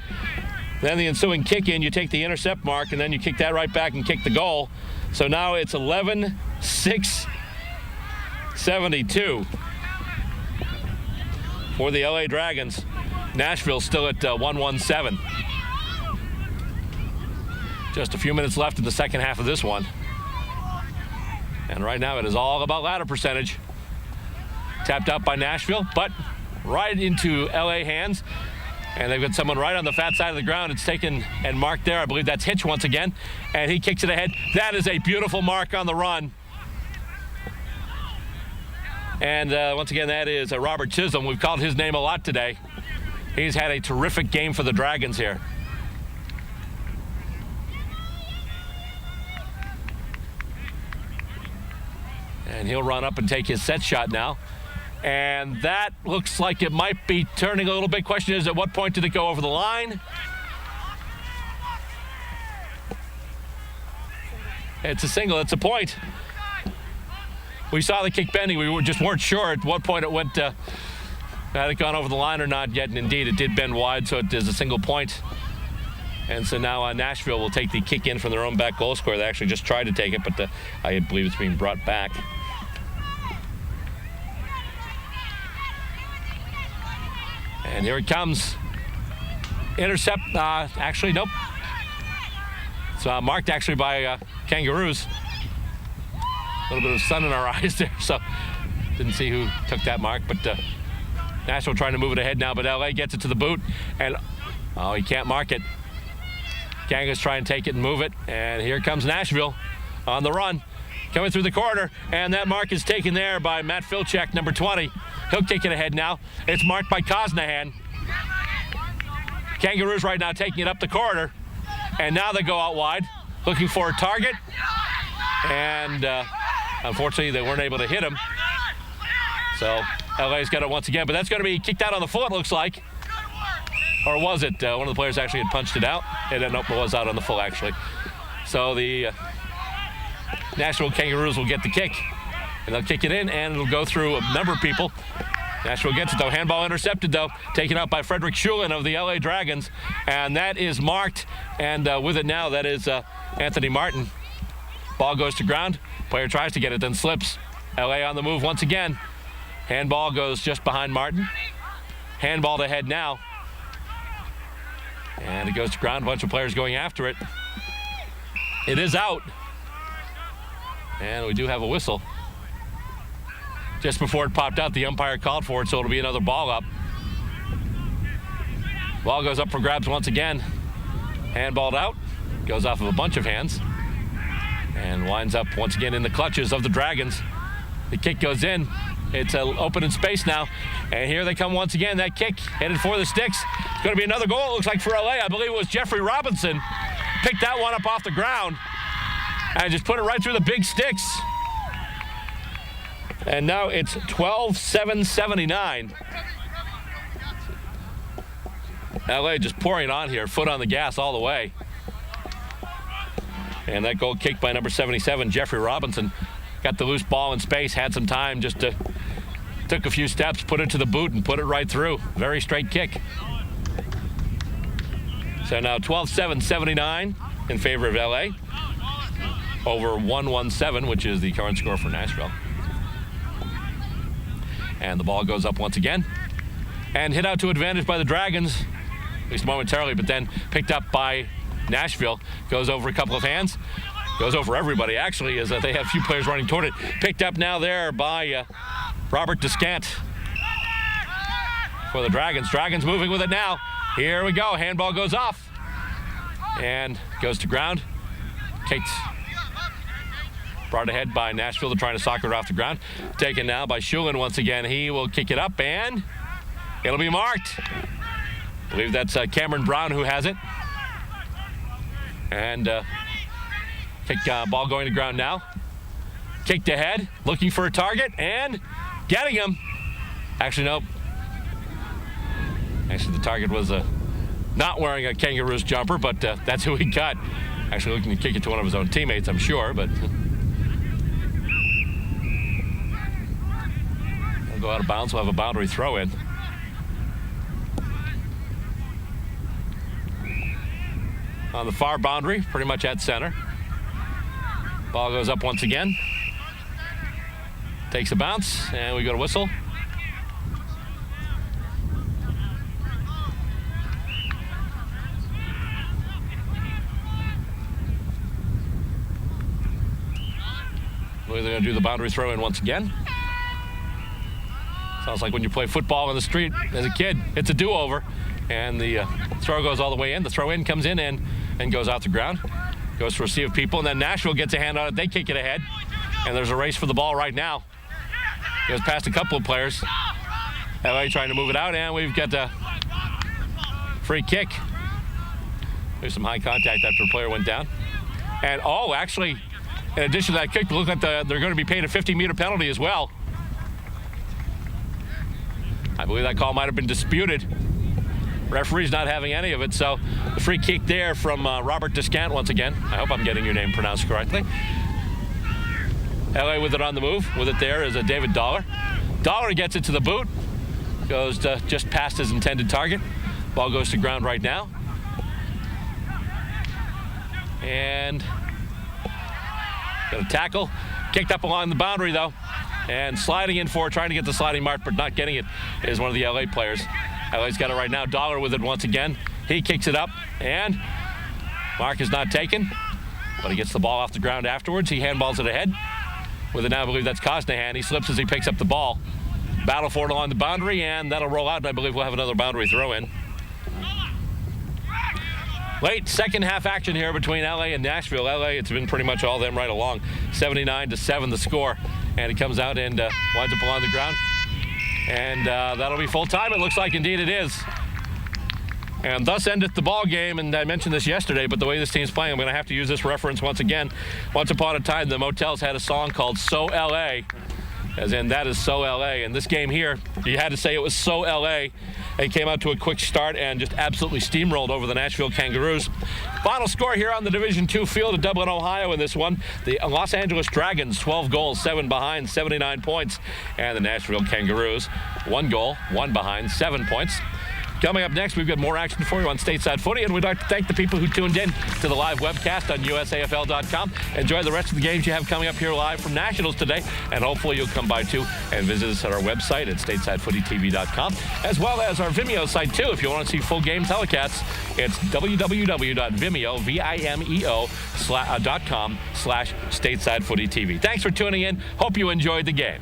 then the ensuing kick in, you take the intercept mark, and then you kick that right back and kick the goal. So now it's 11-6-72 for the LA Dragons. Nashville still at 1-1-7. Just a few minutes left in the second half of this one. And right now it is all about ladder percentage. Tapped out by Nashville, but right into LA hands. And they've got someone right on the fat side of the ground. It's taken and marked there. I believe that's Hitch once again. And he kicks it ahead. That is a beautiful mark on the run. And once again, that is Robert Chisholm. We've called his name a lot today. He's had a terrific game for the Dragons here. And he'll run up and take his set shot now. And that looks like it might be turning a little bit. Question is, at what point did it go over the line? It's a single. It's a point. We saw the kick bending. We just weren't sure at what point it went, had it gone over the line or not yet. And indeed, it did bend wide, so it is a single point. And so now Nashville will take the kick in from their own back goal square. They actually just tried to take it, but I believe it's being brought back. And here it comes. Intercept. Actually, nope. It's marked actually by Kangaroos. A little bit of sun in our eyes there, so didn't see who took that mark. But Nashville trying to move it ahead now, but LA gets it to the boot. And, he can't mark it. Kangas try and take it and move it. And here comes Nashville on the run. Coming through the corner. And that mark is taken there by Matt Filchek, number 20. He'll kick it ahead now. It's marked by Kosnahan. Kangaroos right now taking it up the corridor. And now they go out wide, looking for a target. And unfortunately, they weren't able to hit him. So LA's got it once again. But that's going to be kicked out on the foot, looks like. Or was it? One of the players actually had punched it out. It was out on the full, actually. So the Nashville Kangaroos will get the kick. And they'll kick it in, and it'll go through a number of people. Nashville gets it, though. Handball intercepted, though. Taken out by Frederick Schulin of the LA Dragons. And that is marked. And with it now, that is Anthony Martin. Ball goes to ground. Player tries to get it, then slips. LA on the move once again. Handball goes just behind Martin. Handball to head now. And it goes to ground. A bunch of players going after it. It is out. And we do have a whistle. Just before it popped out, the umpire called for it, so it'll be another ball up. Ball goes up for grabs once again. Handballed out. Goes off of a bunch of hands. And winds up once again in the clutches of the Dragons. The kick goes in. It's open in space now. And here they come once again. That kick headed for the sticks. It's going to be another goal, it looks like, for LA. I believe it was Jeffrey Robinson. Picked that one up off the ground. And just put it right through the big sticks. And now it's 12-7-79. LA just pouring it on here, foot on the gas all the way. And that goal kicked by number 77, Jeffrey Robinson. Got the loose ball in space, had some time, just took a few steps, put it to the boot, and put it right through. Very straight kick. So now 12-7-79 in favor of LA. Over 1-1-7, which is the current score for Nashville. And the ball goes up once again. And hit out to advantage by the Dragons, at least momentarily, but then picked up by Nashville. Goes over a couple of hands. Goes over everybody, actually, as they have a few players running toward it. Picked up now there by Robert Descant for the Dragons. Dragons moving with it now. Here we go. Handball goes off. And goes to ground. Kicked Brought ahead by Nashville. They're trying to soccer it off the ground. Taken now by Shulin once again. He will kick it up, and it'll be marked. I believe that's Cameron Brown who has it. And ball going to ground now. Kicked ahead, looking for a target, and getting him. Actually, nope. Actually, the target was not wearing a Kangaroos jumper, but that's who he got. Actually looking to kick it to one of his own teammates, I'm sure, but he'll go out of bounds. We'll have a boundary throw in. On the far boundary, pretty much at center. Ball goes up once again. Takes a bounce, and we go to whistle. They're going to do the boundary throw in once again. Sounds like when you play football in the street as a kid, it's a do-over. And the throw goes all the way in. The throw in comes in and goes out the ground. Goes for a sea of people, and then Nashville gets a hand on it. They kick it ahead, and there's a race for the ball right now. Goes past a couple of players. LA trying to move it out, and we've got a free kick. There's some high contact after a player went down. And, actually, in addition to that kick, look like they're going to be paid a 50-meter penalty as well. I believe that call might have been disputed. Referee's not having any of it, so the free kick there from Robert Descant once again. I hope I'm getting your name pronounced correctly. LA with it on the move. With it there is David Dollar. Dollar gets it to the boot. Goes just past his intended target. Ball goes to ground right now. And got a tackle. Kicked up along the boundary, though. And sliding in for, trying to get the sliding mark, but not getting it, is one of the LA players. LA's got it right now. Dollar with it once again. He kicks it up, and mark is not taken, but he gets the ball off the ground afterwards. He handballs it ahead. With it now, I believe that's Cosnahan. He slips as he picks up the ball. Battle for it along the boundary, and that'll roll out, and I believe we'll have another boundary throw in. Late second half action here between LA and Nashville. LA, it's been pretty much all them right along. 79-7 the score. And he comes out and winds up along the ground. And that'll be full time. It looks like indeed it is. And thus endeth the ball game. And I mentioned this yesterday, but the way this team's playing, I'm going to have to use this reference once again. Once upon a time, the Motels had a song called So LA. As in, that is so LA. And this game here, you had to say it was so LA. They came out to a quick start and just absolutely steamrolled over the Nashville Kangaroos. Final score here on the Division II field of Dublin, Ohio in this one. The Los Angeles Dragons, 12 goals, 7 behind, 79 points. And the Nashville Kangaroos, 1 goal, 1 behind, 7 points. Coming up next, we've got more action for you on Stateside Footy, and we'd like to thank the people who tuned in to the live webcast on USAFL.com. Enjoy the rest of the games you have coming up here live from Nationals today, and hopefully you'll come by too and visit us at our website at StatesideFootyTV.com, as well as our Vimeo site too. If you want to see full game telecasts, it's www.vimeo.com/StatesideFootyTV. Thanks for tuning in. Hope you enjoyed the game.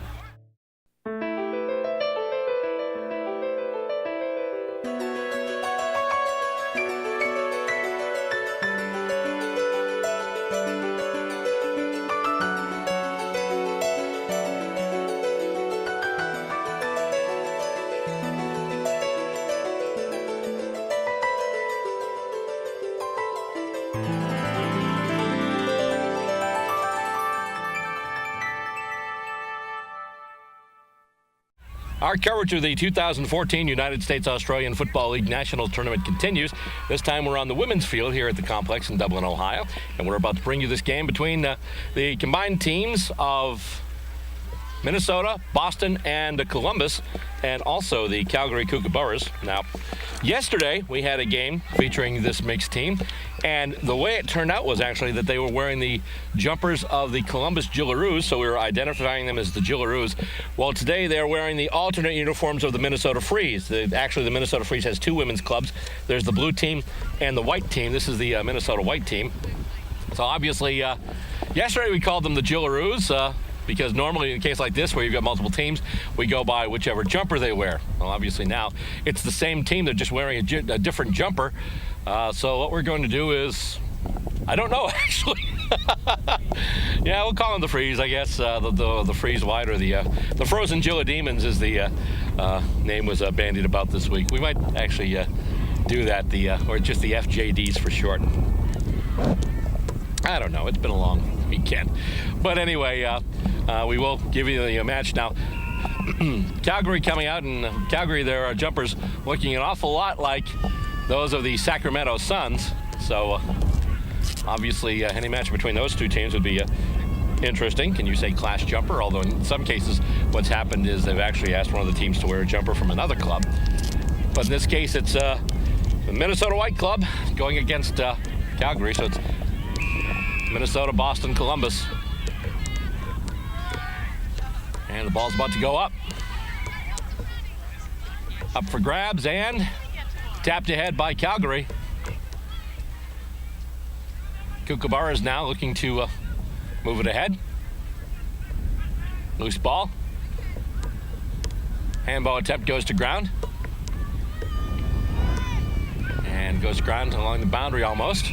Our coverage of the 2014 United States Australian Football League National Tournament continues. This time we're on the women's field here at the complex in Dublin, Ohio. And we're about to bring you this game between the combined teams of Minnesota, Boston, and Columbus, and also the Calgary Kookaburras. Now, yesterday we had a game featuring this mixed team, and the way it turned out was actually that they were wearing the jumpers of the Columbus Jillaroos, so we were identifying them as the Jillaroos. Well, today they're wearing the alternate uniforms of the Minnesota Freeze. Actually, the Minnesota Freeze has 2 women's clubs. There's the blue team and the white team. This is the Minnesota white team. So obviously, yesterday we called them the Jillaroos, because normally in a case like this where you've got multiple teams, we go by whichever jumper they wear. Well, obviously now it's the same team. They're just wearing a different jumper. So what we're going to do is, I don't know actually. Yeah, we'll call him the Freeze, I guess. The Freeze White, or the Frozen Gila Demons is the name was bandied about this week. We might actually do that, or just the FJDs for short. I don't know. It's been a long weekend. But anyway, we will give you the match now. Calgary coming out, and Calgary, their jumpers looking an awful lot like those of the Sacramento Suns. So obviously any match between those two teams would be interesting. Can you say class jumper? Although in some cases what's happened is they've actually asked one of the teams to wear a jumper from another club. But in this case it's the Minnesota White Club going against Calgary. So it's Minnesota, Boston, Columbus. And the ball's about to go up. Up for grabs and tapped ahead by Calgary. Kookaburra is now looking to move it ahead. Loose ball. Handball attempt goes to ground. And goes to ground along the boundary almost.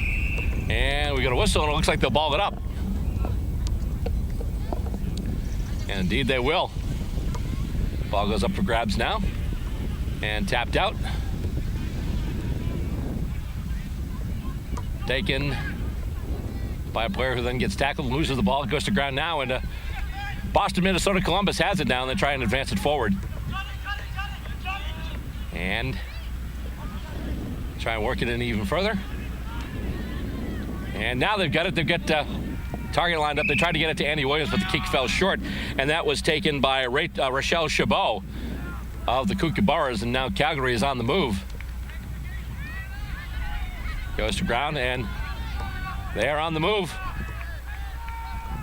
And we got a whistle, and it looks like they'll ball it up. And indeed they will. Ball goes up for grabs now. And tapped out. Taken by a player who then gets tackled and loses the ball. It goes to ground now, and Boston, Minnesota, Columbus has it now, and they try and advance it forward. And try and work it in even further. And now they've got it. They've got target lined up. They tried to get it to Andy Williams, but the kick fell short, and that was taken by Rochelle Chabot of the Kookaburras, and now Calgary is on the move. Goes to ground, and they are on the move.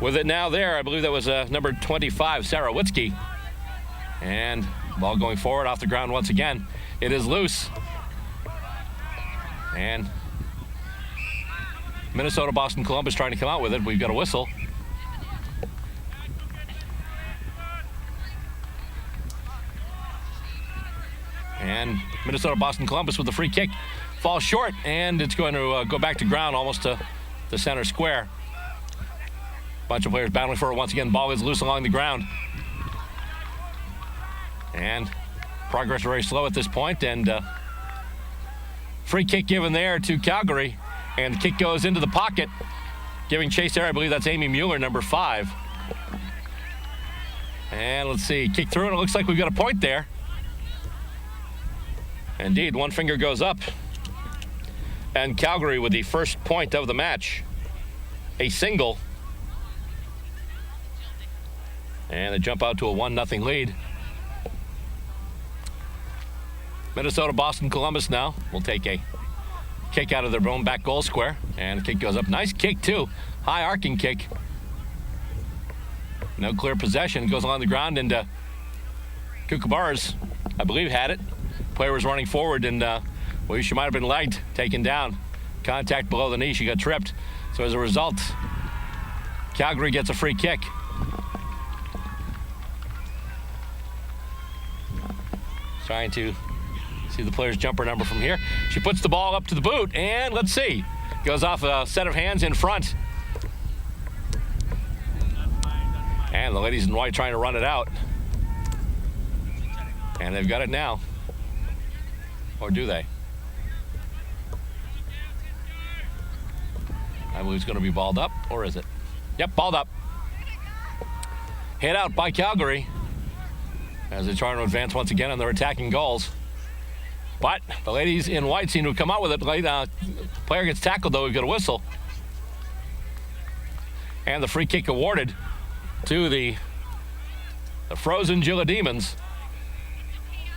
With it now there, I believe that was number 25, Sarah Witzke. And ball going forward off the ground once again. It is loose. And Minnesota, Boston, Columbus trying to come out with it. We've got a whistle. And Minnesota, Boston, Columbus with the free kick. Falls short, and it's going to go back to ground almost to the center square. Bunch of players battling for it once again. Ball is loose along the ground. And progress very slow at this point, and free kick given there to Calgary. And the kick goes into the pocket, giving chase there. I believe that's Amy Mueller, number 5. And let's see, kick through, and it looks like we've got a point there. Indeed, one finger goes up. And Calgary with the first point of the match. A single. And they jump out to a 1-0 lead. Minnesota, Boston, Columbus now will take a kick out of their own back goal square. And the kick goes up. Nice kick, too. High arcing kick. No clear possession. It goes along the ground, and Kookaburras, I believe, had it. Player was running forward, and well, she might have been legged, taken down. Contact below the knee. She got tripped. So as a result, Calgary gets a free kick. Trying to see the player's jumper number from here. She puts the ball up to the boot, and let's see. Goes off a set of hands in front. And the ladies in white trying to run it out. And they've got it now. Or do they? I believe it's going to be balled up, or is it? Yep, balled up. Hit out by Calgary as they try to advance once again on their attacking goals. But the ladies in white seem to have come out with it. Player gets tackled, though. We've got a whistle. And the free kick awarded to the Frozen Gila Demons.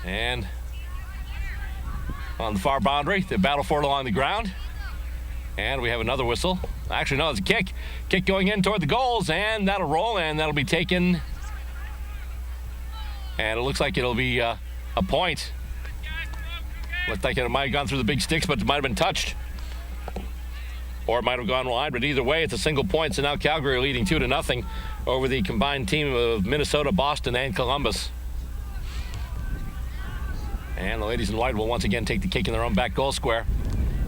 And on the far boundary, they battle for it along the ground. And we have another whistle. Actually, no, it's a kick. Kick going in toward the goals, and that'll roll, and that'll be taken. And it looks like it'll be a point. Looked like it might have gone through the big sticks, but it might have been touched. Or it might have gone wide, but either way, it's a single point. So now Calgary are leading 2-0 over the combined team of Minnesota, Boston, and Columbus. And the ladies in white will once again take the kick in their own back goal square.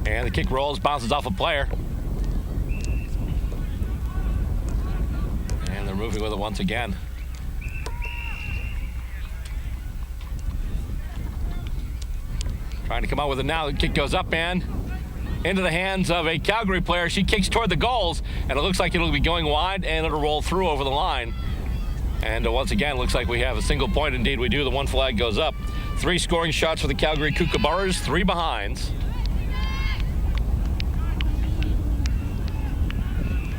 And the kick rolls, bounces off a player. moving with it once again. Trying to come out with it now. The kick goes up and into the hands of a Calgary player. She kicks toward the goals, and it looks like it'll be going wide, and it'll roll through over the line. And once again, looks like we have a single point. Indeed, we do. The one flag goes up. 3 scoring shots for the Calgary Kookaburras, 3 behinds.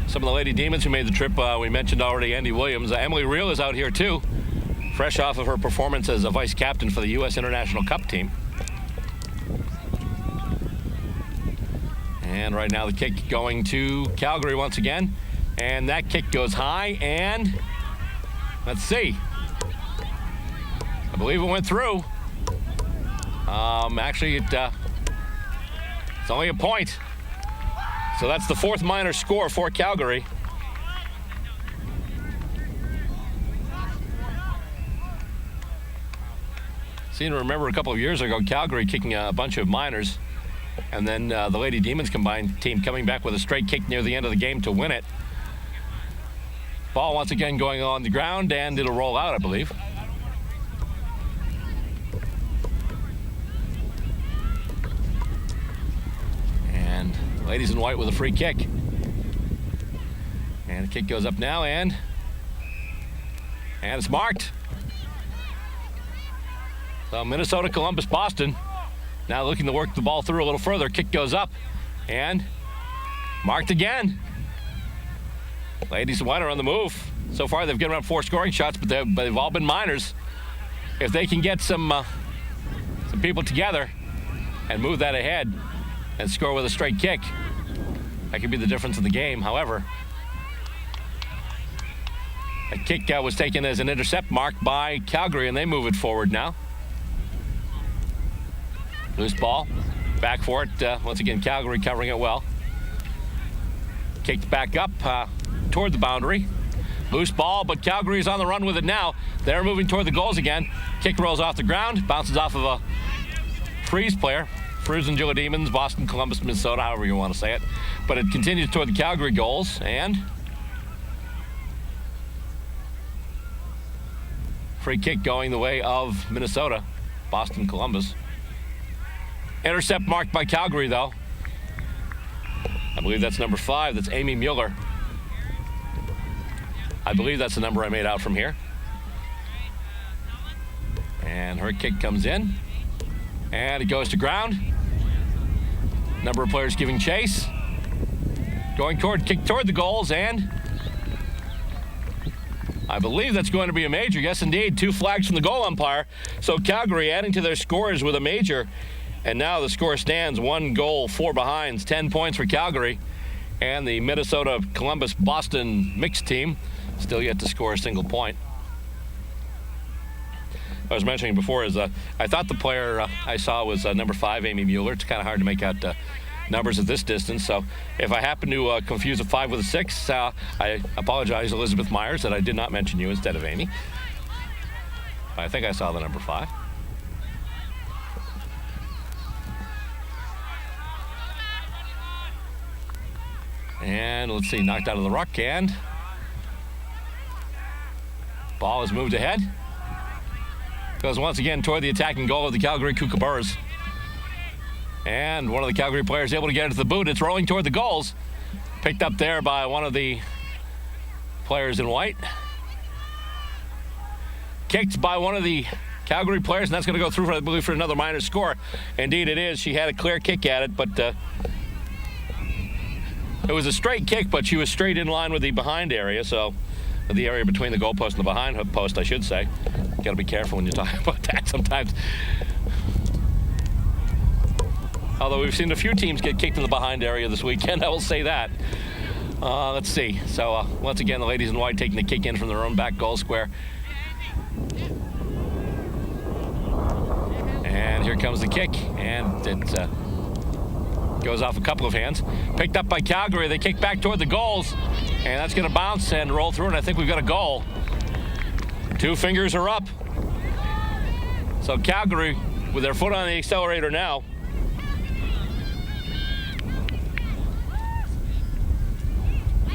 Some of the Lady Demons who made the trip, we mentioned already Andy Williams. Emily Reel is out here too, fresh off of her performance as a vice captain for the U.S. International Cup team. And right now the kick going to Calgary once again. And that kick goes high, and let's see. I believe it went through. Actually, it's only a point. So that's the 4th minor score for Calgary. Seem to remember a couple of years ago, Calgary kicking a bunch of minors. And then the Lady Demons combined team coming back with a straight kick near the end of the game to win it. Ball once again going on the ground, and it'll roll out, I believe. And Ladies in white with a free kick. And the kick goes up now, and it's marked. So Minnesota, Columbus, Boston. Now looking to work the ball through a little further. Kick goes up and marked again. Ladies in white are on the move. So far they've given up 4 scoring shots, but they've all been minors. If they can get some people together and move that ahead and score with a straight kick, that could be the difference in the game. However, a kick was taken as an intercept marked by Calgary, and they move it forward now. Loose ball, back for it. Once again, Calgary covering it well. Kicked back up toward the boundary. Loose ball, but Calgary is on the run with it now. They're moving toward the goals again. Kick rolls off the ground, bounces off of a Freeze player. Frozen Gila Demons, Boston, Columbus, Minnesota, however you want to say it. But it continues toward the Calgary goals, and free kick going the way of Minnesota, Boston, Columbus. Intercept marked by Calgary, though. I believe that's number 5. That's Amy Mueller. I believe that's the number I made out from here. And her kick comes in. And it goes to ground. Number of players giving chase. Going kick toward the goals, and I believe that's going to be a major. Yes, indeed. 2 flags from the goal umpire. So Calgary adding to their scores with a major. And now the score stands 1 goal, 4 behinds, 10 points for Calgary. And the Minnesota, Columbus, Boston mixed team still yet to score a single point. I was mentioning before is I thought the player I saw was number 5, Amy Mueller. It's kind of hard to make out numbers at this distance. So if I happen to confuse a 5 with a 6, I apologize, Elizabeth Myers, that I did not mention you instead of Amy. I think I saw the number 5. And let's see, knocked out of the ruck, and ball is moved ahead. Goes once again toward the attacking goal of the Calgary Kookaburras. And one of the Calgary players able to get it to the boot. It's rolling toward the goals. Picked up there by one of the players in white. Kicked by one of the Calgary players, and that's going to go through, I believe, for another minor score. Indeed it is. She had a clear kick at it, but it was a straight kick, but she was straight in line with the behind area, so the area between the goalpost and the behind post, I should say. You got to be careful when you talk about that sometimes. Although we've seen a few teams get kicked in the behind area this weekend, I will say that. Let's see. So once again, the ladies in white taking the kick in from their own back goal square. And here comes the kick, and it goes off a couple of hands. Picked up by Calgary. They kick back toward the goals, and that's going to bounce and roll through, and I think we've got a goal. 2 fingers are up. So Calgary, with their foot on the accelerator now.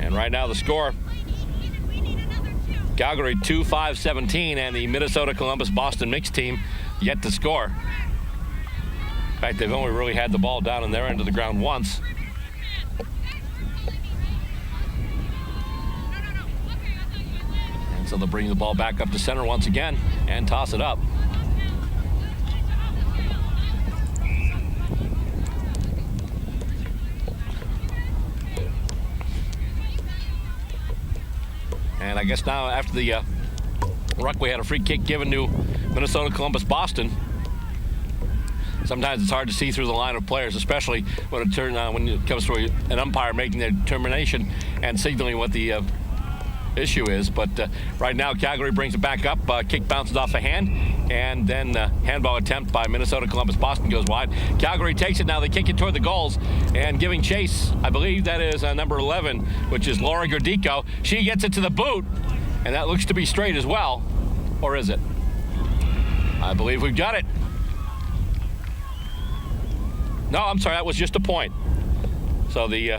And right now the score Calgary 2-5-17, and the Minnesota Columbus-Boston mixed team yet to score. In fact, they've only really had the ball down in their end of the ground once. And so they'll bring the ball back up to center once again and toss it up. And I guess now after the ruck, we had a free kick given to Minnesota Columbus-Boston. Sometimes it's hard to see through the line of players, especially when it comes to an umpire making their determination and signaling what the issue is. But right now, Calgary brings it back up. Kick bounces off a hand, and then handball attempt by Minnesota Columbus-Boston goes wide. Calgary takes it now. They kick it toward the goals, and giving chase, I believe that is number 11, which is Laura Gordico. She gets it to the boot, and that looks to be straight as well. Or is it? I believe we've got it. No, I'm sorry, that was just a point. So the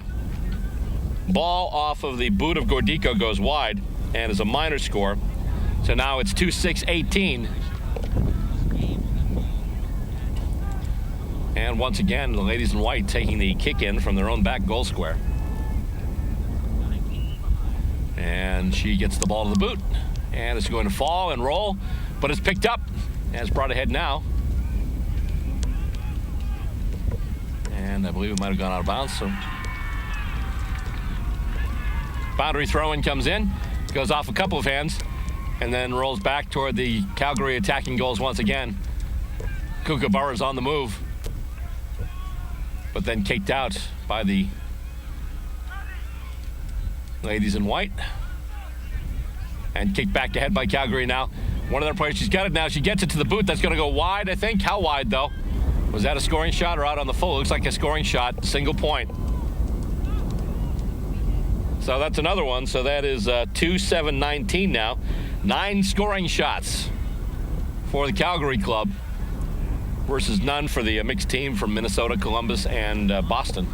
ball off of the boot of Gordico goes wide and is a minor score. So now it's 2-6-18. And once again, the ladies in white taking the kick in from their own back goal square. And she gets the ball to the boot. And it's going to fall and roll, but it's picked up and it's brought ahead now. And I believe it might have gone out of bounds. So boundary throw-in comes in, goes off a couple of hands, and then rolls back toward the Calgary attacking goals once again. Kookaburra's on the move, but then kicked out by the ladies in white. And kicked back ahead by Calgary now. One of their players, she's got it now. She gets it to the boot. That's going to go wide, I think. How wide, though? Was that a scoring shot or out on the full? It looks like a scoring shot, single point. So that's another one. So that is 2-7-19 now. 9 scoring shots for the Calgary club versus none for the mixed team from Minnesota, Columbus, and Boston.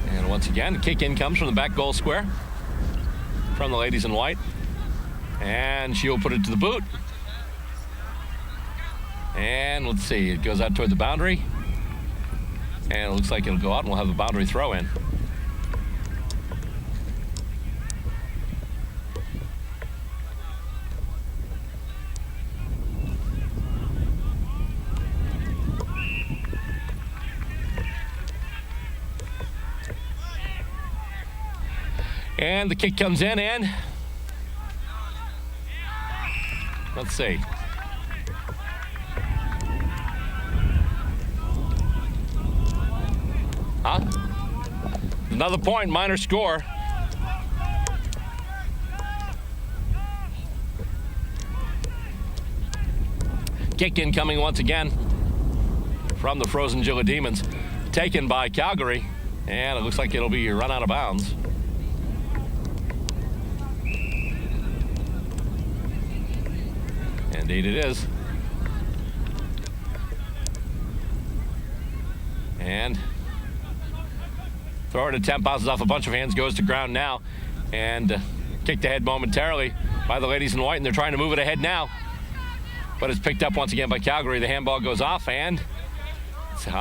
And once again, the kick in comes from the back goal square from the ladies in white. And she'll put it to the boot. And let's see, it goes out toward the boundary. And it looks like it'll go out and we'll have a boundary throw in. And the kick comes in and let's see. Another point, minor score. Kick in coming once again from the Frozen Gila Demons. Taken by Calgary, and it looks like it'll be run out of bounds. Indeed it is. And throw-in attempt bounces off a bunch of hands, goes to ground now, and kicked ahead momentarily by the ladies in white, and they're trying to move it ahead now. But it's picked up once again by Calgary. The handball goes off, and she's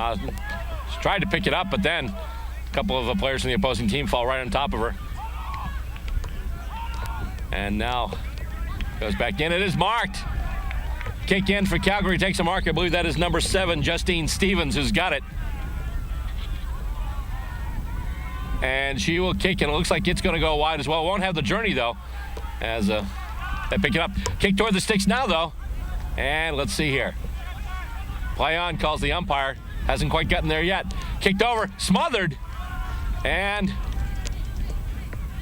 tried to pick it up, but then a couple of the players in the opposing team fall right on top of her. And now goes back in. It is marked. Kick in for Calgary, takes a mark. I believe that is number 7, Justine Stevens, who's got it. And she will kick, and it looks like it's going to go wide as well. Won't have the journey, though, as they pick it up. Kick toward the sticks now, though. And let's see here. Play on, calls the umpire. Hasn't quite gotten there yet. Kicked over, smothered. And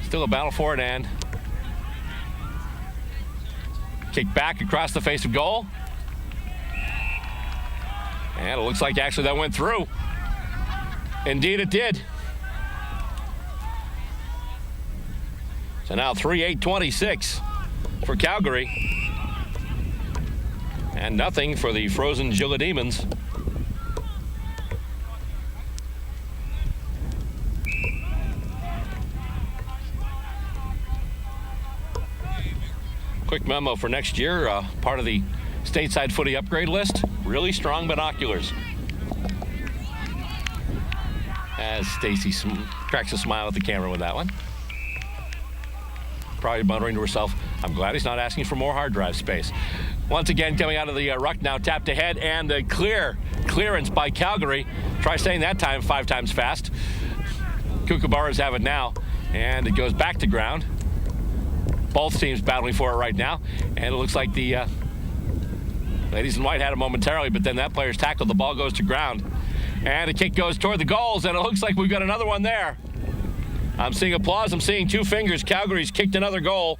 still a battle for it, and kick back across the face of goal. And it looks like actually that went through. Indeed it did. So now 3-8-26 for Calgary. And nothing for the Frozen Gila Demons. Quick memo for next year, part of the Stateside Footy upgrade list, really strong binoculars. As Stacy cracks a smile at the camera with that one. Probably muttering to herself, I'm glad he's not asking for more hard drive space. Once again, coming out of the ruck now, tapped ahead, and a clearance by Calgary. Try saying that time 5 times fast. Kookaburras have it now, and it goes back to ground. Both teams battling for it right now, and it looks like the ladies in white had it momentarily, but then that player's tackled. The ball goes to ground, and a kick goes toward the goals, and it looks like we've got another one there. I'm seeing applause. I'm seeing 2 fingers. Calgary's kicked another goal.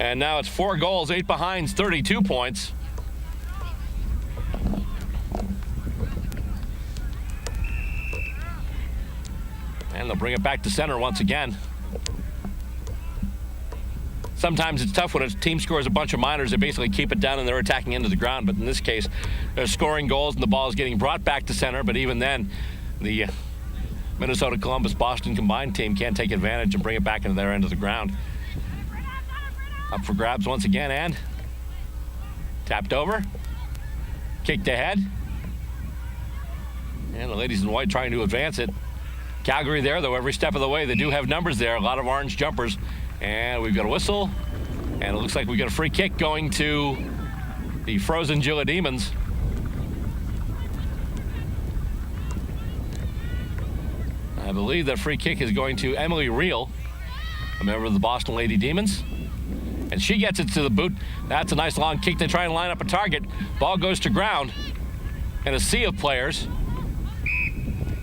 And now it's 4 goals, 8 behinds, 32 points. And they'll bring it back to center once again. Sometimes it's tough when a team scores a bunch of minors. They basically keep it down and they're attacking into the ground. But in this case, they're scoring goals and the ball is getting brought back to center. But even then, the Minnesota Columbus-Boston combined team can't take advantage and bring it back into their end of the ground. Up for grabs once again and tapped over. Kicked ahead. And the ladies in white trying to advance it. Calgary there, though, every step of the way. They do have numbers there, a lot of orange jumpers. And we've got a whistle, and it looks like we've got a free kick going to the Frozen Gila Demons. I believe that free kick is going to Emily Reel, a member of the Boston Lady Demons. And she gets it to the boot. That's a nice long kick to try and line up a target. Ball goes to ground, and a sea of players.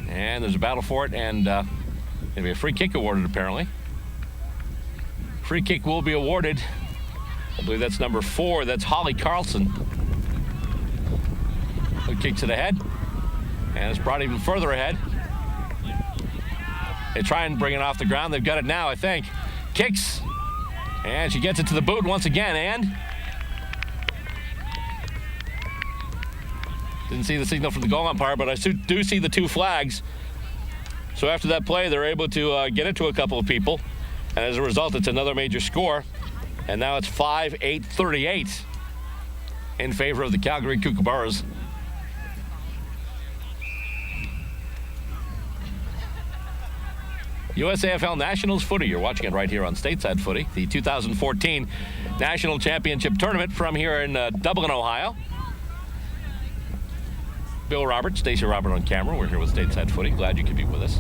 And there's a battle for it, and going to be a free kick awarded, apparently. Free kick will be awarded. I believe that's number 4. That's Holly Carlson. Good kick to the head. And it's brought even further ahead. They try and bring it off the ground. They've got it now, I think. Kicks. And she gets it to the boot once again. And didn't see the signal from the goal umpire, but I do see the 2 flags. So after that play, they're able to get it to a couple of people. And as a result, it's another major score. And now it's 5-8-38 in favor of the Calgary Kookaburras. USAFL Nationals Footy. You're watching it right here on Stateside Footy, the 2014 National Championship Tournament from here in Dublin, Ohio. Bill Roberts, Stacey Robert on camera. We're here with Stateside Footy. Glad you could be with us.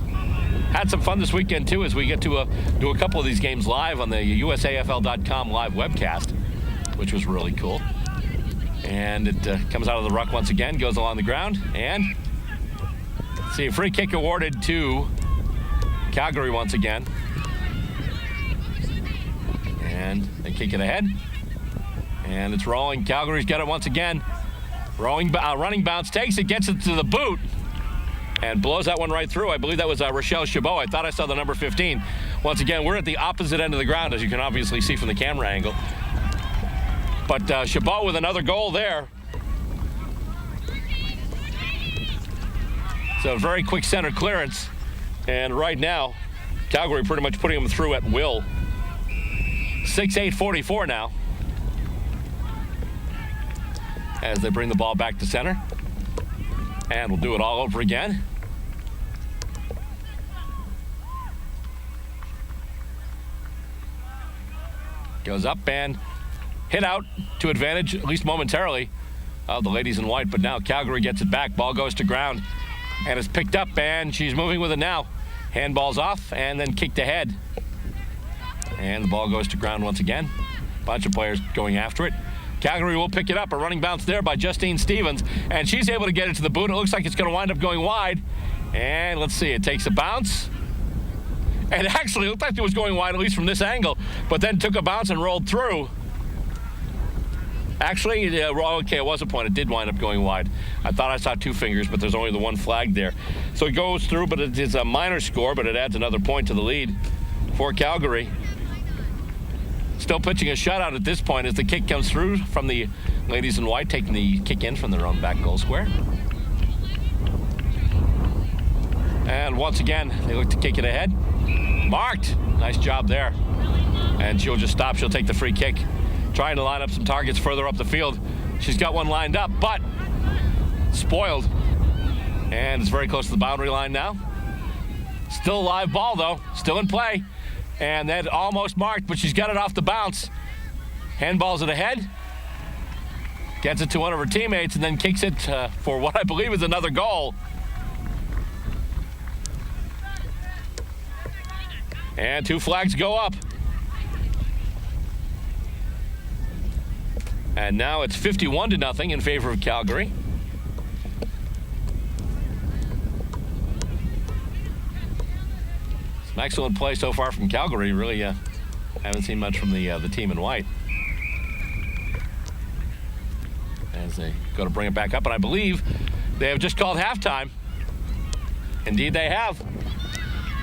Had some fun this weekend, too, as we get to do a couple of these games live on the USAFL.com live webcast, which was really cool. And it comes out of the ruck once again, goes along the ground, and see a free kick awarded to Calgary once again. And they kick it ahead. And it's rolling. Calgary's got it once again. Running bounce, takes it, gets it to the boot, and blows that one right through. I believe that was Rochelle Chabot. I thought I saw the number 15. Once again, we're at the opposite end of the ground, as you can obviously see from the camera angle. But Chabot with another goal there. So very quick center clearance. And right now, Calgary pretty much putting them through at will. 6-8-44 now. As they bring the ball back to center. And we'll do it all over again. Goes up and hit out to advantage, at least momentarily, of the ladies in white. But now Calgary gets it back. Ball goes to ground. And it's picked up, and she's moving with it now. Handball's off, and then kicked ahead. And the ball goes to ground once again. Bunch of players going after it. Calgary will pick it up. A running bounce there by Justine Stevens, and she's able to get it to the boot. It looks like it's going to wind up going wide. And let's see, it takes a bounce. And actually, it looked like it was going wide, at least from this angle, but then took a bounce and rolled through. Actually, okay, it was a point. It did wind up going wide. I thought I saw 2 fingers, but there's only the 1 flag there. So it goes through, but it is a minor score, but it adds another point to the lead for Calgary. Still pitching a shutout at this point as the kick comes through from the ladies in white, taking the kick in from their own back goal square. And once again, they look to kick it ahead. Marked. Nice job there. And she'll just stop. She'll take the free kick. Trying to line up some targets further up the field. She's got one lined up, but spoiled. And it's very close to the boundary line now. Still a live ball, though. Still in play. And that almost marked, but she's got it off the bounce. Handballs it ahead. Gets it to one of her teammates and then kicks it for what I believe is another goal. And 2 flags go up. And now it's 51-0 in favor of Calgary. Some excellent play so far from Calgary. Really haven't seen much from the team in white. As they go to bring it back up, and I believe they have just called halftime. Indeed they have.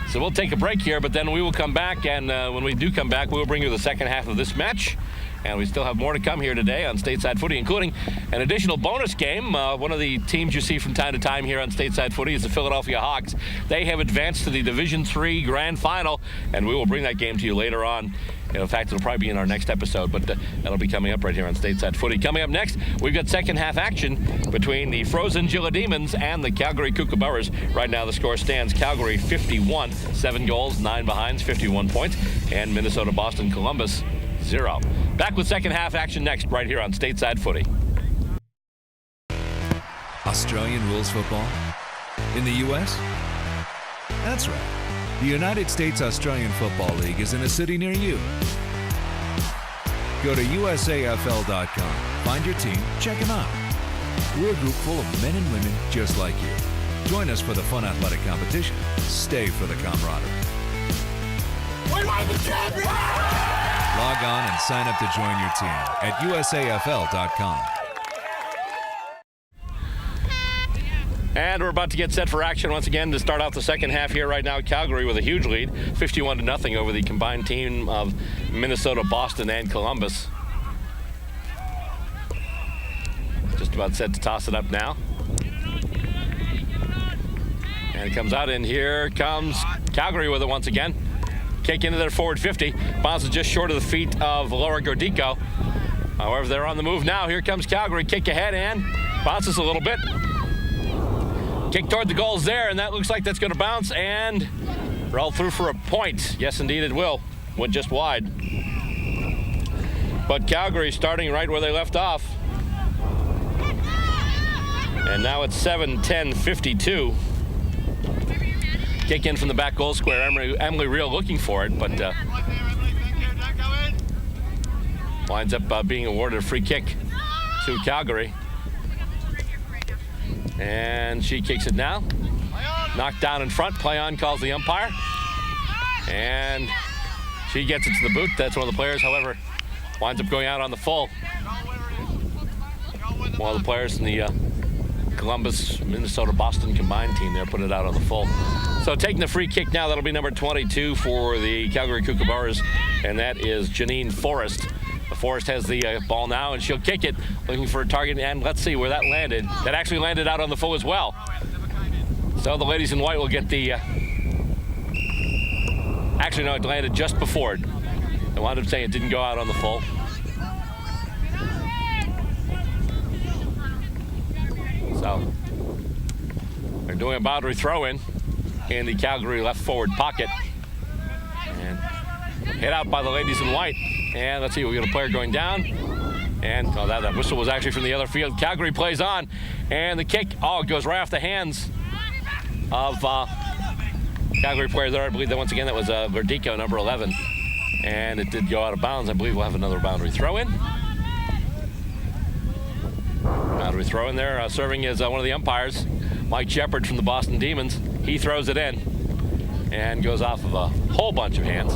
So we'll take a break here, but then we will come back, and when we do come back, we will bring you the second half of this match. And we still have more to come here today on Stateside Footy, including an additional bonus game. One of the teams you see from time to time here on Stateside Footy is the Philadelphia Hawks. They have advanced to the Division III Grand Final, and we will bring that game to you later on. In fact, it'll probably be in our next episode, but that'll be coming up right here on Stateside Footy. Coming up next, we've got second half action between the Frozen Gila Demons and the Calgary Kookaburras. Right now, the score stands Calgary 51, 7 goals, 9 behinds, 51 points, and Minnesota Boston Columbus 0. Back with second half action next, right here on Stateside Footy. Australian rules football? In the U.S.? That's right. The United States Australian Football League is in a city near you. Go to USAFL.com, find your team, check them out. We're a group full of men and women just like you. Join us for the fun athletic competition. Stay for the camaraderie. We are the champions! Log on and sign up to join your team at USAFL.com. And we're about to get set for action once again to start off the second half here right now. Calgary with a huge lead, 51-0 over the combined team of Minnesota, Boston, and Columbus. Just about set to toss it up now. And it comes out, and here comes Calgary with it once again. Kick into their forward 50. Bounces just short of the feet of Laura Gordico. However, they're on the move now. Here comes Calgary. Kick ahead and bounces a little bit. Kick toward the goals there, and that looks like that's going to bounce and roll through for a point. Yes, indeed it will. Went just wide. But Calgary starting right where they left off. And now it's 7-10-52. Kick in from the back goal square. Emily Reel looking for it, but winds up being awarded a free kick to Calgary. And she kicks it now. Knocked down in front. Play on calls the umpire. And she gets it to the boot. That's one of the players, however, winds up going out on the full. One of the players in the Columbus, Minnesota, Boston combined team there put it out on the full. So taking the free kick now, that'll be number 22 for the Calgary Kookaburras, and that is Janine Forrest. Forrest has the ball now, and she'll kick it, looking for a target, and let's see where that landed. That actually landed out on the full as well. So the ladies in white will get the... Actually, no, it landed just before it. I wound up saying it didn't go out on the full. So they're doing a boundary throw-in in the Calgary left forward pocket. And hit out by the ladies in white. And let's see, we got a player going down. And that whistle was actually from the other field. Calgary plays on. And the kick, it goes right off the hands of Calgary player there. I believe that once again, that was Verdico, number 11. And it did go out of bounds. I believe we'll have another boundary throw-in. Boundary throw-in there, serving as one of the umpires, Mike Shepard from the Boston Demons. He throws it in and goes off of a whole bunch of hands.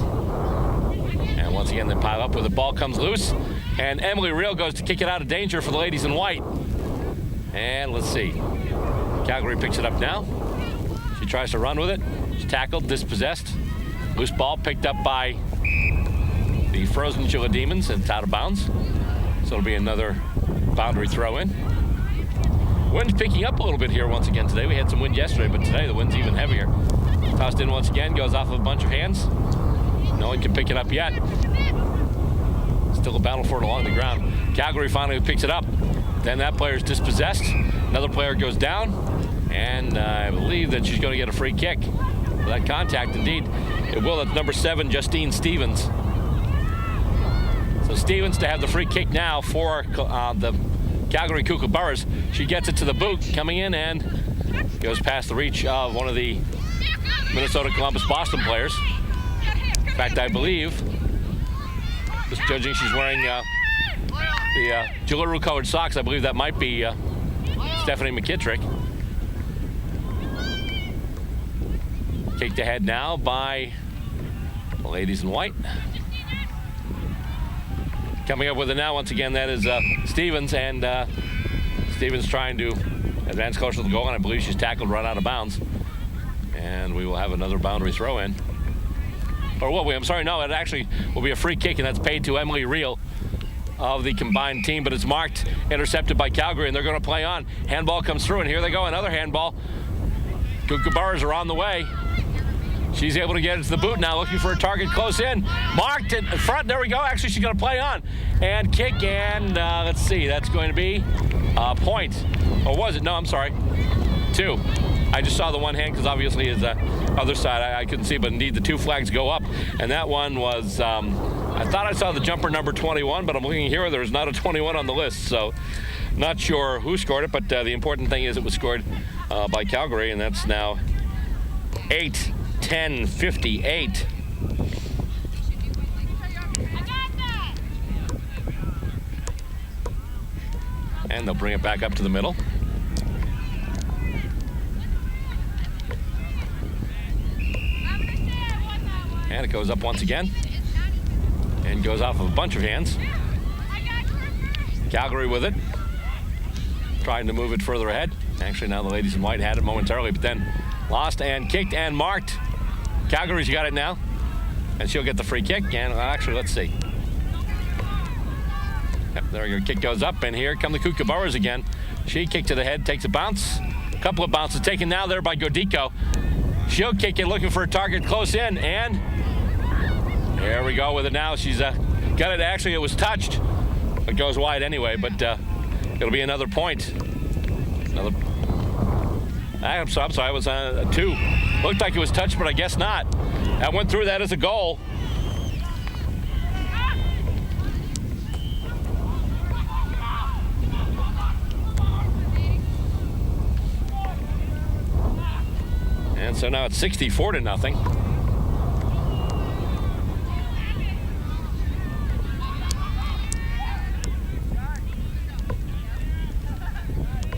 And once again, they pile up with the ball comes loose. And Emily Reel goes to kick it out of danger for the ladies in white. And let's see. Calgary picks it up now. She tries to run with it. She's tackled, dispossessed. Loose ball picked up by the Frozen Gila Demons and it's out of bounds. So it'll be another boundary throw in. Wind's picking up a little bit here once again today. We had some wind yesterday, but today the wind's even heavier. Tossed in once again, goes off of a bunch of hands. No one can pick it up yet. Still a battle for it along the ground. Calgary finally picks it up. Then that player's dispossessed. Another player goes down. And I believe that she's going to get a free kick for that contact. Indeed, it will. That's number 7, Justine Stevens. So Stevens to have the free kick now for the Calgary Kookaburras. She gets it to the boot, coming in and goes past the reach of one of the Minnesota Columbus Boston players. In fact, I believe, just judging she's wearing the Jalaru colored socks, I believe that might be Stephanie McKittrick. Kicked ahead now by the ladies in white. Coming up with it now, once again, that is Stevens, and Stevens trying to advance closer to the goal, and I believe she's tackled right out of bounds. And we will have another boundary throw in. Or will we? I'm sorry, no, it actually will be a free kick, and that's paid to Emily Reel of the combined team, but it's marked, intercepted by Calgary, and they're going to play on. Handball comes through, and here they go, another handball. Kookaburras are on the way. She's able to get it to the boot now, looking for a target close in. Marked in front, there we go. Actually, she's going to play on and kick, and let's see, that's going to be a point. Or was it? No, I'm sorry. 2. I just saw the one hand because obviously is the other side. I couldn't see, but indeed the 2 flags go up. And that one was, I thought I saw the jumper number 21, but I'm looking here, there's not a 21 on the list. So not sure who scored it, but the important thing is it was scored by Calgary, and that's now 8-10-58. And they'll bring it back up to the middle. And it goes up once again. And goes off of a bunch of hands. Calgary with it. Trying to move it further ahead. Actually, now the ladies in white had it momentarily, but then lost and kicked and marked. Calgary's got it now. And she'll get the free kick. And actually, let's see. Yep, there your kick goes up, and here come the Kookaburras again. She kicked to the head, takes a bounce. A couple of bounces taken now there by Godiko. She'll kick it, looking for a target close in, and there we go with it now. She's got it. Actually, it was touched. It goes wide anyway, but it'll be another point. I'm sorry, it was a 2. Looked like it was touched, but I guess not. That went through. That as a goal. And so now it's 64-0.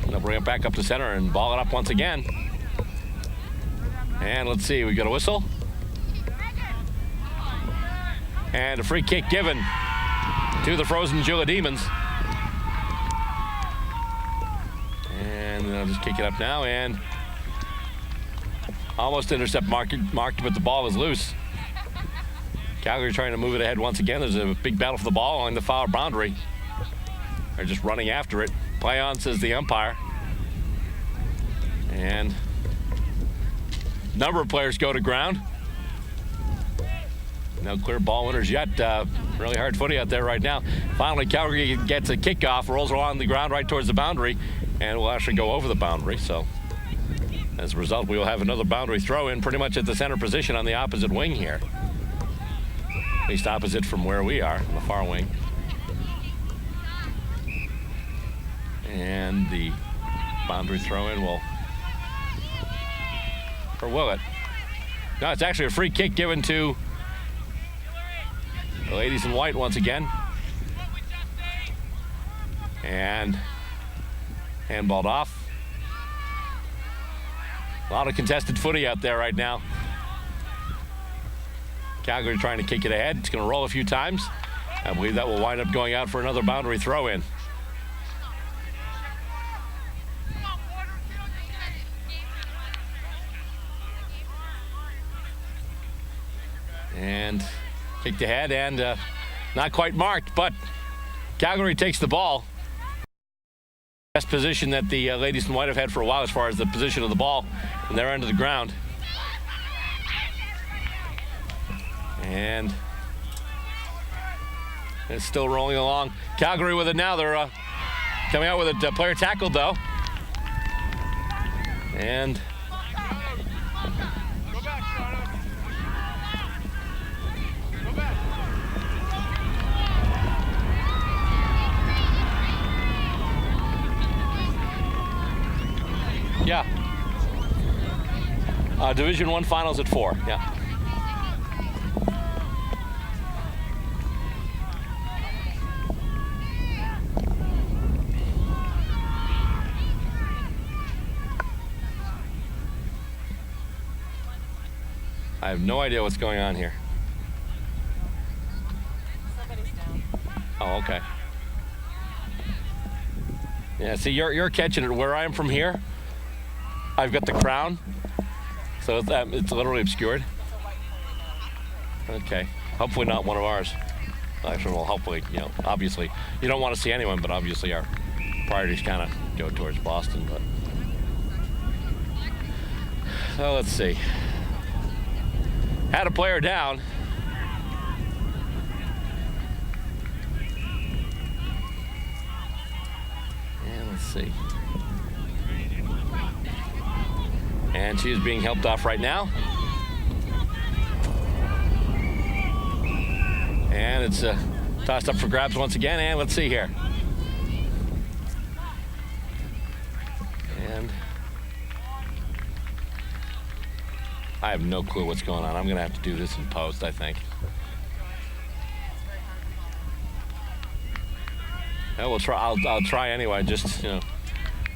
They'll bring it back up to center and ball it up once again. And let's see, we got a whistle. And a free kick given to the Frozen Gila Demons. And they'll just kick it up now, and almost intercept marked, but the ball was loose. Calgary trying to move it ahead once again. There's a big battle for the ball along the foul boundary. They're just running after it. Play on, says the umpire. And a number of players go to ground. No clear ball winners yet. Really hard footy out there right now. Finally, Calgary gets a kickoff, rolls along the ground right towards the boundary, and will actually go over the boundary. So as a result, we will have another boundary throw in pretty much at the center position on the opposite wing here. At least opposite from where we are, the far wing. And the boundary throw in will, or will it? No, it's actually a free kick given to the ladies in white once again. And handballed off. A lot of contested footy out there right now. Calgary trying to kick it ahead. It's going to roll a few times. I believe that will wind up going out for another boundary throw in. And kicked ahead and not quite marked, but Calgary takes the ball. Best position that the ladies in white have had for a while as far as the position of the ball in their end of the ground. And it's still rolling along. Calgary with it now. They're coming out with it. Player tackled, though. And Go back, Shauna. Go back. yeah. Division I finals at 4. Yeah. I have no idea what's going on here. Somebody's down. Oh, okay. Yeah, see, you're catching it. Where I am from here, I've got the crown, so it's literally obscured. It's a white pony now. Okay. Hopefully not one of ours. Actually, well, hopefully, obviously, you don't want to see anyone, but obviously our priorities kind of go towards Boston. But so let's see. Had a player down. And let's see. And she is being helped off right now. And it's tossed up for grabs once again. And let's see here. And I have no clue what's going on. I'm going to have to do this in post, I think. Yeah, we'll try. I'll try anyway. Just try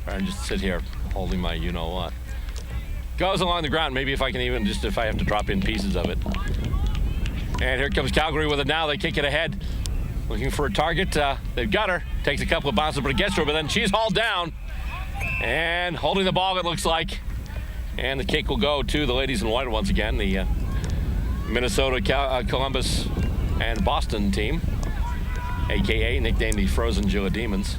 and just sit here holding my you-know-what. Goes along the ground. Maybe if I can even if I have to drop in pieces of it. And here comes Calgary with it now. They kick it ahead. Looking for a target. They've got her. Takes a couple of bounces, but it gets to her. But then she's hauled down. And holding the ball, it looks like. And the kick will go to the ladies in white once again. The Minnesota, Columbus, and Boston team. A.K.A. nicknamed the Frozen Gila Demons.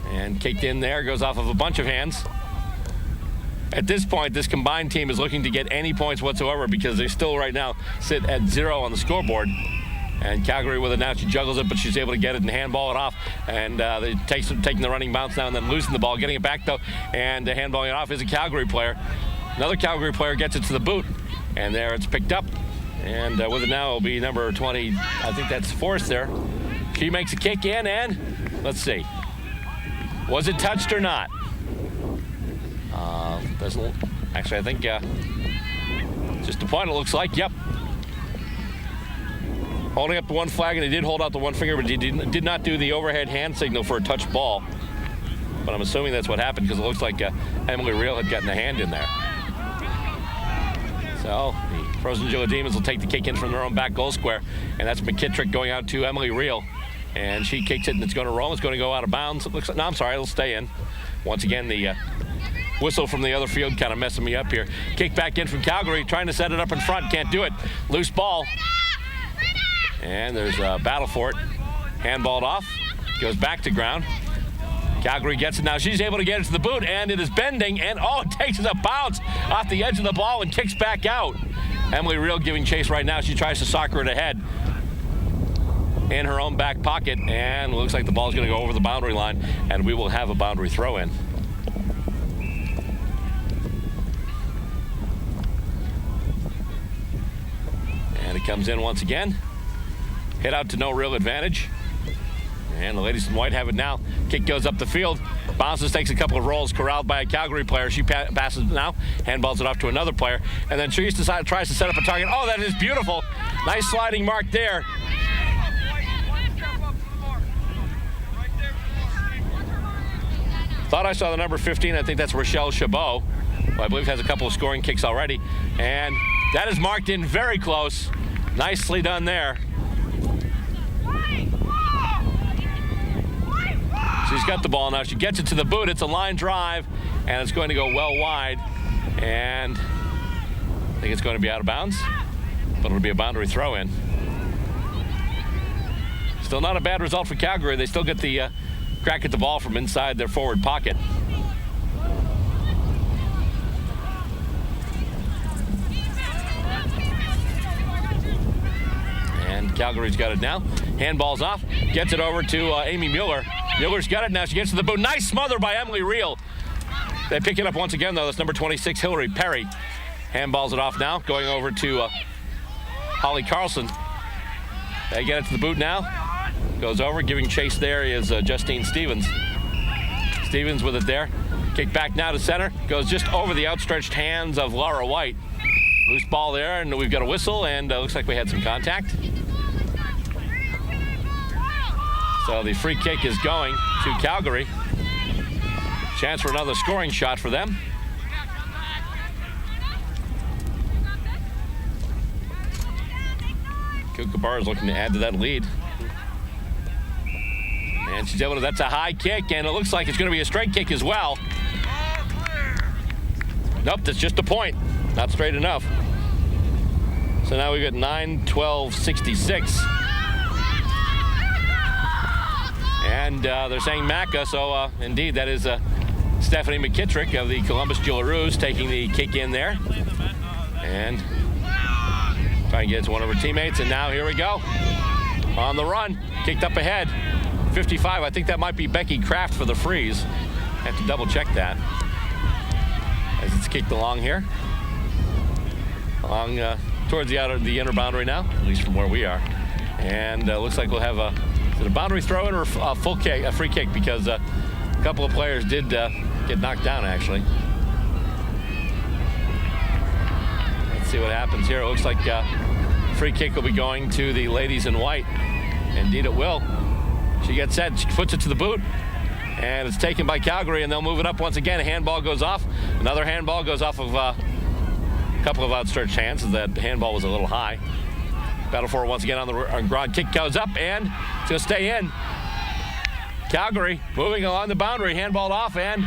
And kicked in there. Goes off of a bunch of hands. At this point, this combined team is looking to get any points whatsoever because they still right now sit at 0 on the scoreboard. And Calgary with it now. She juggles it, but she's able to get it and handball it off. And they taking the running bounce now and then losing the ball, getting it back though, and handballing it off is a Calgary player. Another Calgary player gets it to the boot, and there it's picked up. And with it now, it'll be number 20. I think that's Forrest there. She makes a kick in, and let's see. Was it touched or not? Doesn't actually. I think just the point. It looks like. Yep. Holding up the one flag, and he did hold out the one finger, but he did not do the overhead hand signal for a touch ball. But I'm assuming that's what happened because it looks like Emily Reel had gotten a hand in there. So the Frozen Gila Demons will take the kick in from their own back goal square, and that's McKittrick going out to Emily Reel. And she kicks it, and it's going to roll. It's going to go out of bounds. It looks like, no, I'm sorry, it'll stay in. Once again, the whistle from the other field kind of messing me up here. Kick back in from Calgary, trying to set it up in front. Can't do it. Loose ball. And there's a battle for it. Handballed off. Goes back to ground. Calgary gets it now. She's able to get it to the boot, and it is bending. And, it takes a bounce off the edge of the ball and kicks back out. Emily Reel giving chase right now. She tries to soccer it ahead in her own back pocket. And it looks like the ball's going to go over the boundary line, and we will have a boundary throw in. And it comes in once again. Hit out to no real advantage. And the ladies in white have it now. Kick goes up the field. Bounces, takes a couple of rolls, corralled by a Calgary player. She passes it now, handballs it off to another player. And then tries to set up a target. Oh, that is beautiful. Nice sliding mark there. Thought I saw the number 15. I think that's Rochelle Chabot, who I believe has a couple of scoring kicks already. And that is marked in very close. Nicely done there. She's got the ball now. She gets it to the boot. It's a line drive, and it's going to go well wide. And I think it's going to be out of bounds, but it'll be a boundary throw in. Still not a bad result for Calgary. They still get the crack at the ball from inside their forward pocket. And Calgary's got it now. Handball's off. Gets it over to Amy Mueller. Mueller's got it now. She gets to the boot. Nice smother by Emily Reel. They pick it up once again, though. That's number 26, Hillary Perry. Handballs it off now. Going over to Holly Carlson. They get it to the boot now. Goes over. Giving chase there is Justine Stevens. Stevens with it there. Kick back now to center. Goes just over the outstretched hands of Laura White. Loose ball there, and we've got a whistle, and looks like we had some contact. So the free kick is going to Calgary. Chance for another scoring shot for them. Kookaburra is looking to add to that lead. And she's able to, that's a high kick, and it looks like it's going to be a straight kick as well. Nope, that's just a point. Not straight enough. So now we've got 9-12-66. And they're saying Macca, so indeed that is Stephanie McKittrick of the Columbus Jewelroos taking the kick in there. And trying to get it to one of her teammates, and now here we go. On the run, kicked up ahead. 55, I think that might be Becky Kraft for the freeze. Have to double check that. As it's kicked along here. Along towards the inner boundary now, at least from where we are. And looks like we'll have is it a boundary throw-in or a full kick, a free kick, because a couple of players did get knocked down, actually. Let's see what happens here. It looks like free kick will be going to the ladies in white. Indeed it will. She gets set, she puts it to the boot, and it's taken by Calgary, and they'll move it up once again. A handball goes off. Another handball goes off of a couple of outstretched hands, as that handball was a little high. Battle for it once again on the ground. Kick goes up, and it's going to stay in. Calgary moving along the boundary, handballed off, and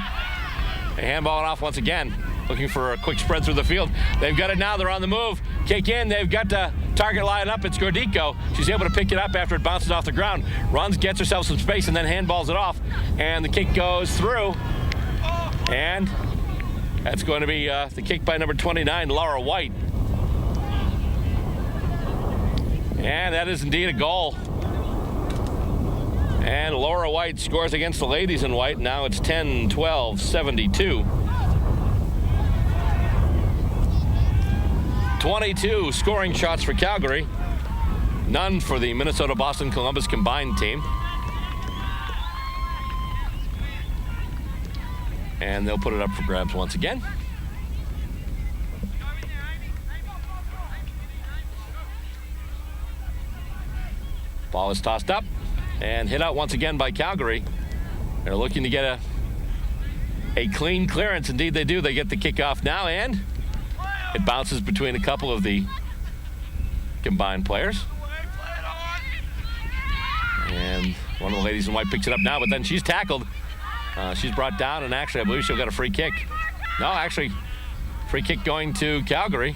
they handball it off once again. Looking for a quick spread through the field. They've got it now. They're on the move. Kick in. They've got the target line up. It's Gordico. She's able to pick it up after it bounces off the ground. Runs, gets herself some space, and then handballs it off. And the kick goes through. And that's going to be the kick by number 29, Laura White. And that is indeed a goal. And Laura White scores against the ladies in white. Now it's 10-12-72. 22 scoring shots for Calgary. None for the Minnesota-Boston Columbus combined team. And they'll put it up for grabs once again. Ball is tossed up and hit out once again by Calgary. They're looking to get a clean clearance. Indeed they do. They get the kickoff now, and it bounces between a couple of the combined players. And one of the ladies in white picks it up now, but then she's tackled. She's brought down, and actually I believe she'll get a free kick. No, actually, free kick going to Calgary.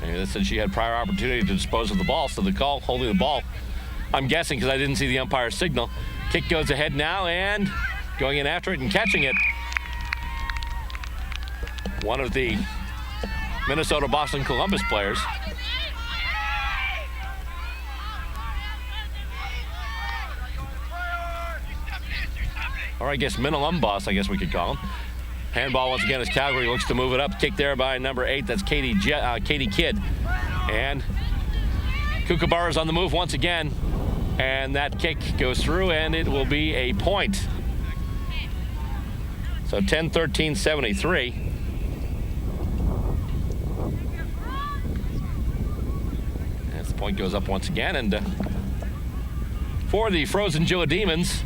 And they said she had prior opportunity to dispose of the ball, so the call holding the ball, I'm guessing because I didn't see the umpire's signal. Kick goes ahead now, and going in after it and catching it. One of the Minnesota-Boston Columbus players. Or I guess Minimum Boss, I guess we could call him. Handball once again as Calgary looks to move it up. Kick there by number 8. That's Katie Kidd. And Kookaburra's on the move once again. And that kick goes through, and it will be a point. So 10-13-73. As the point goes up once again. And for the Frozen Gila Demons,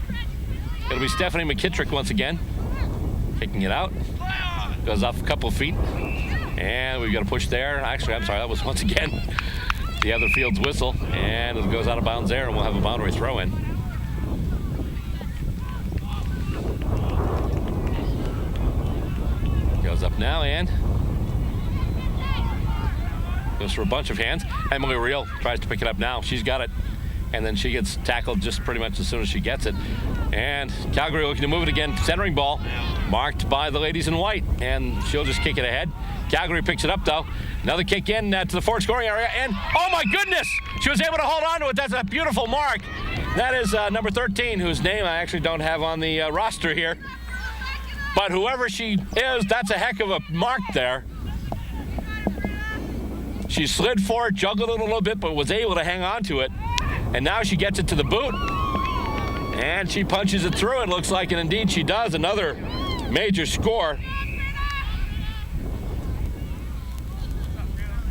it'll be Stephanie McKittrick once again. Kicking it out. Goes off a couple of feet. And we've got a push there. Actually, I'm sorry, that was once again the other field's whistle. And it goes out of bounds there, and we'll have a boundary throw in. Goes up now and goes for a bunch of hands. Emily Reel tries to pick it up now. She's got it. And then she gets tackled just pretty much as soon as she gets it. And Calgary looking to move it again. Centering ball marked by the ladies in white. And she'll just kick it ahead. Calgary picks it up, though. Another kick in to the forward scoring area. And, oh, my goodness! She was able to hold on to it. That's a beautiful mark. That is number 13, whose name I actually don't have on the roster here. But whoever she is, that's a heck of a mark there. She slid for it, juggled it a little bit, but was able to hang on to it. And now she gets it to the boot. And she punches it through, it looks like, and indeed she does. Another major score.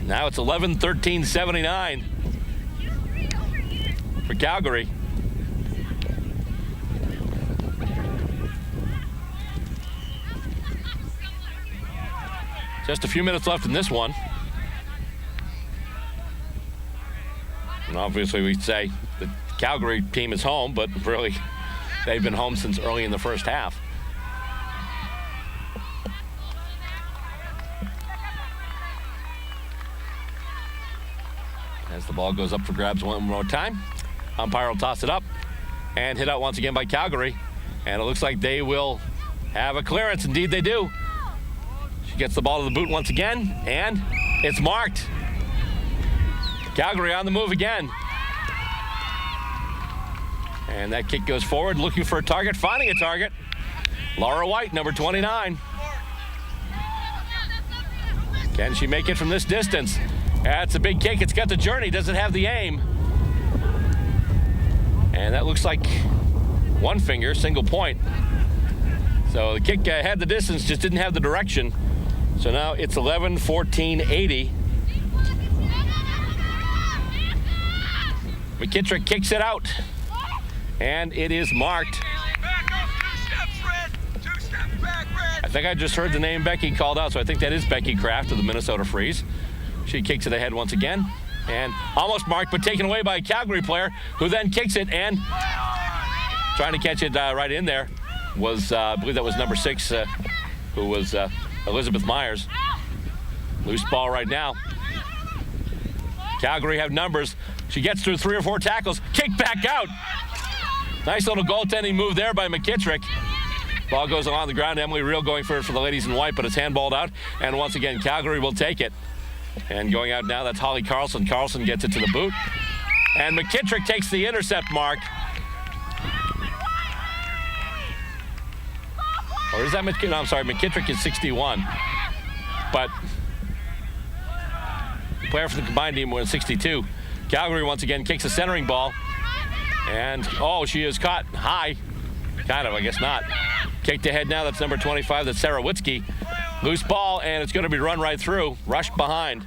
Now it's 11-13-79 for Calgary. Just a few minutes left in this one. And obviously we'd say the Calgary team is home, but really they've been home since early in the first half. As the ball goes up for grabs one more time, umpire will toss it up and hit out once again by Calgary. And it looks like they will have a clearance. Indeed they do. She gets the ball to the boot once again, and it's marked. Calgary on the move again. And that kick goes forward, looking for a target, finding a target. Laura White, number 29. Can she make it from this distance? That's a big kick. It's got the journey, doesn't have the aim. And that looks like one finger, single point. So the kick had the distance, just didn't have the direction. So now it's 11-14-80. McKittrick kicks it out, and it is marked. I think I just heard the name Becky called out, so I think that is Becky Kraft of the Minnesota Freeze. She kicks it ahead once again, and almost marked, but taken away by a Calgary player, who then kicks it, and trying to catch it right in there was, I believe that was number 6, who was Elizabeth Myers. Loose ball right now. Calgary have numbers. She gets through 3 or 4 tackles. Kick back out. Nice little goaltending move there by McKittrick. Ball goes along the ground. Emily Reel going for it for the ladies in white, but it's handballed out. And once again, Calgary will take it. And going out now, that's Holly Carlson. Carlson gets it to the boot. And McKittrick takes the intercept mark. Or is that McKittrick? No, I'm sorry. McKittrick is 61. But the player for the combined team was 62. Calgary once again kicks a centering ball. And, oh, she is caught high. Kind of, I guess not. Kicked ahead now, that's number 25, that's Sarah Witzke. Loose ball, and it's going to be run right through. Rushed behind.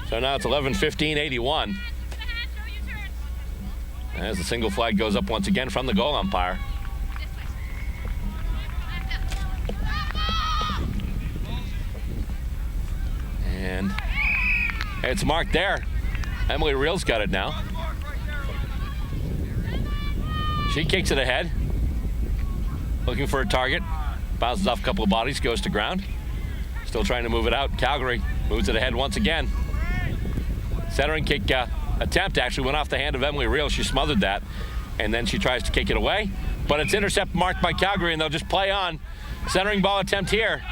So now it's 11-15-81. As the single flag goes up once again from the goal umpire. And it's marked there. Emily Reel's got it now. She kicks it ahead. Looking for a target. Bounces off a couple of bodies, goes to ground. Still trying to move it out. Calgary moves it ahead once again. Centering kick attempt actually went off the hand of Emily Reel. She smothered that. And then she tries to kick it away. But it's intercept marked by Calgary, and they'll just play on. Centering ball attempt here.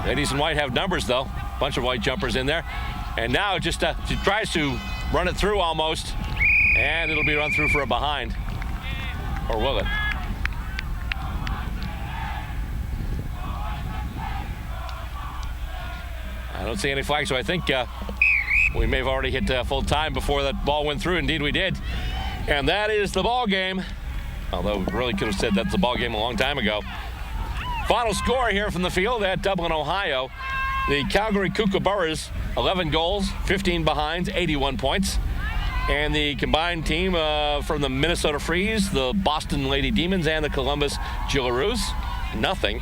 Ladies in white have numbers, though. Bunch of white jumpers in there. And now just she tries to run it through almost. And it'll be run through for a behind. Or will it? I don't see any flags, so I think we may have already hit full time before that ball went through. Indeed, we did. And that is the ball game. Although we really could have said that's the ball game a long time ago. Final score here from the field at Dublin, Ohio. The Calgary Kookaburras, 11 goals, 15 behinds, 81 points. And the combined team from the Minnesota Freeze, the Boston Lady Demons, and the Columbus Jillaroos, nothing.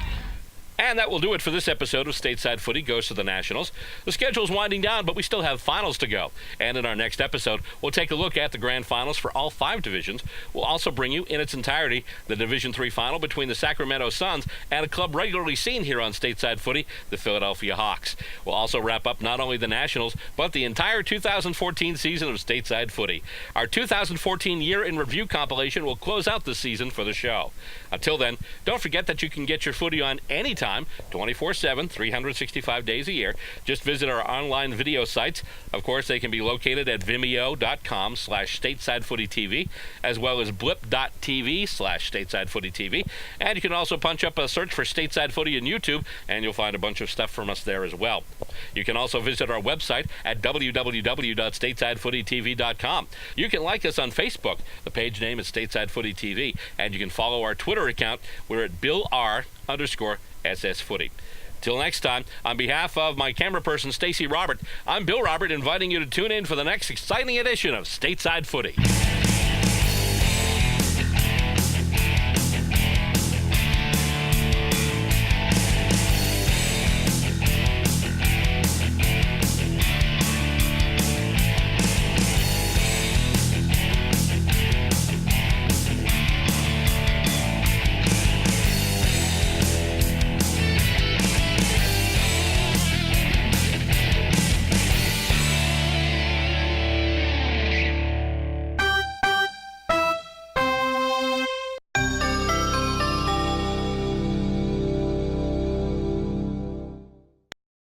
And that will do it for this episode of Stateside Footy Goes to the Nationals. The schedule's winding down, but we still have finals to go. And in our next episode, we'll take a look at the grand finals for all 5 divisions. We'll also bring you, in its entirety, the Division III final between the Sacramento Suns and a club regularly seen here on Stateside Footy, the Philadelphia Hawks. We'll also wrap up not only the Nationals, but the entire 2014 season of Stateside Footy. Our 2014 Year in Review compilation will close out this season for the show. Until then, don't forget that you can get your footy on anytime, 24/7, 365 days a year. Just visit our online video sites. Of course, they can be located at vimeo.com/StatesideFootyTV, as well as blip.tv/StatesideFootyTV. And you can also punch up a search for Stateside Footy in YouTube, and you'll find a bunch of stuff from us there as well. You can also visit our website at www.StatesideFootyTV.com. You can like us on Facebook. The page name is Stateside Footy TV, and you can follow our Twitter account. We're at BillR_SS Footy. Till next time, on behalf of my camera person, Stacey Robert, I'm Bill Robert, inviting you to tune in for the next exciting edition of Stateside Footy.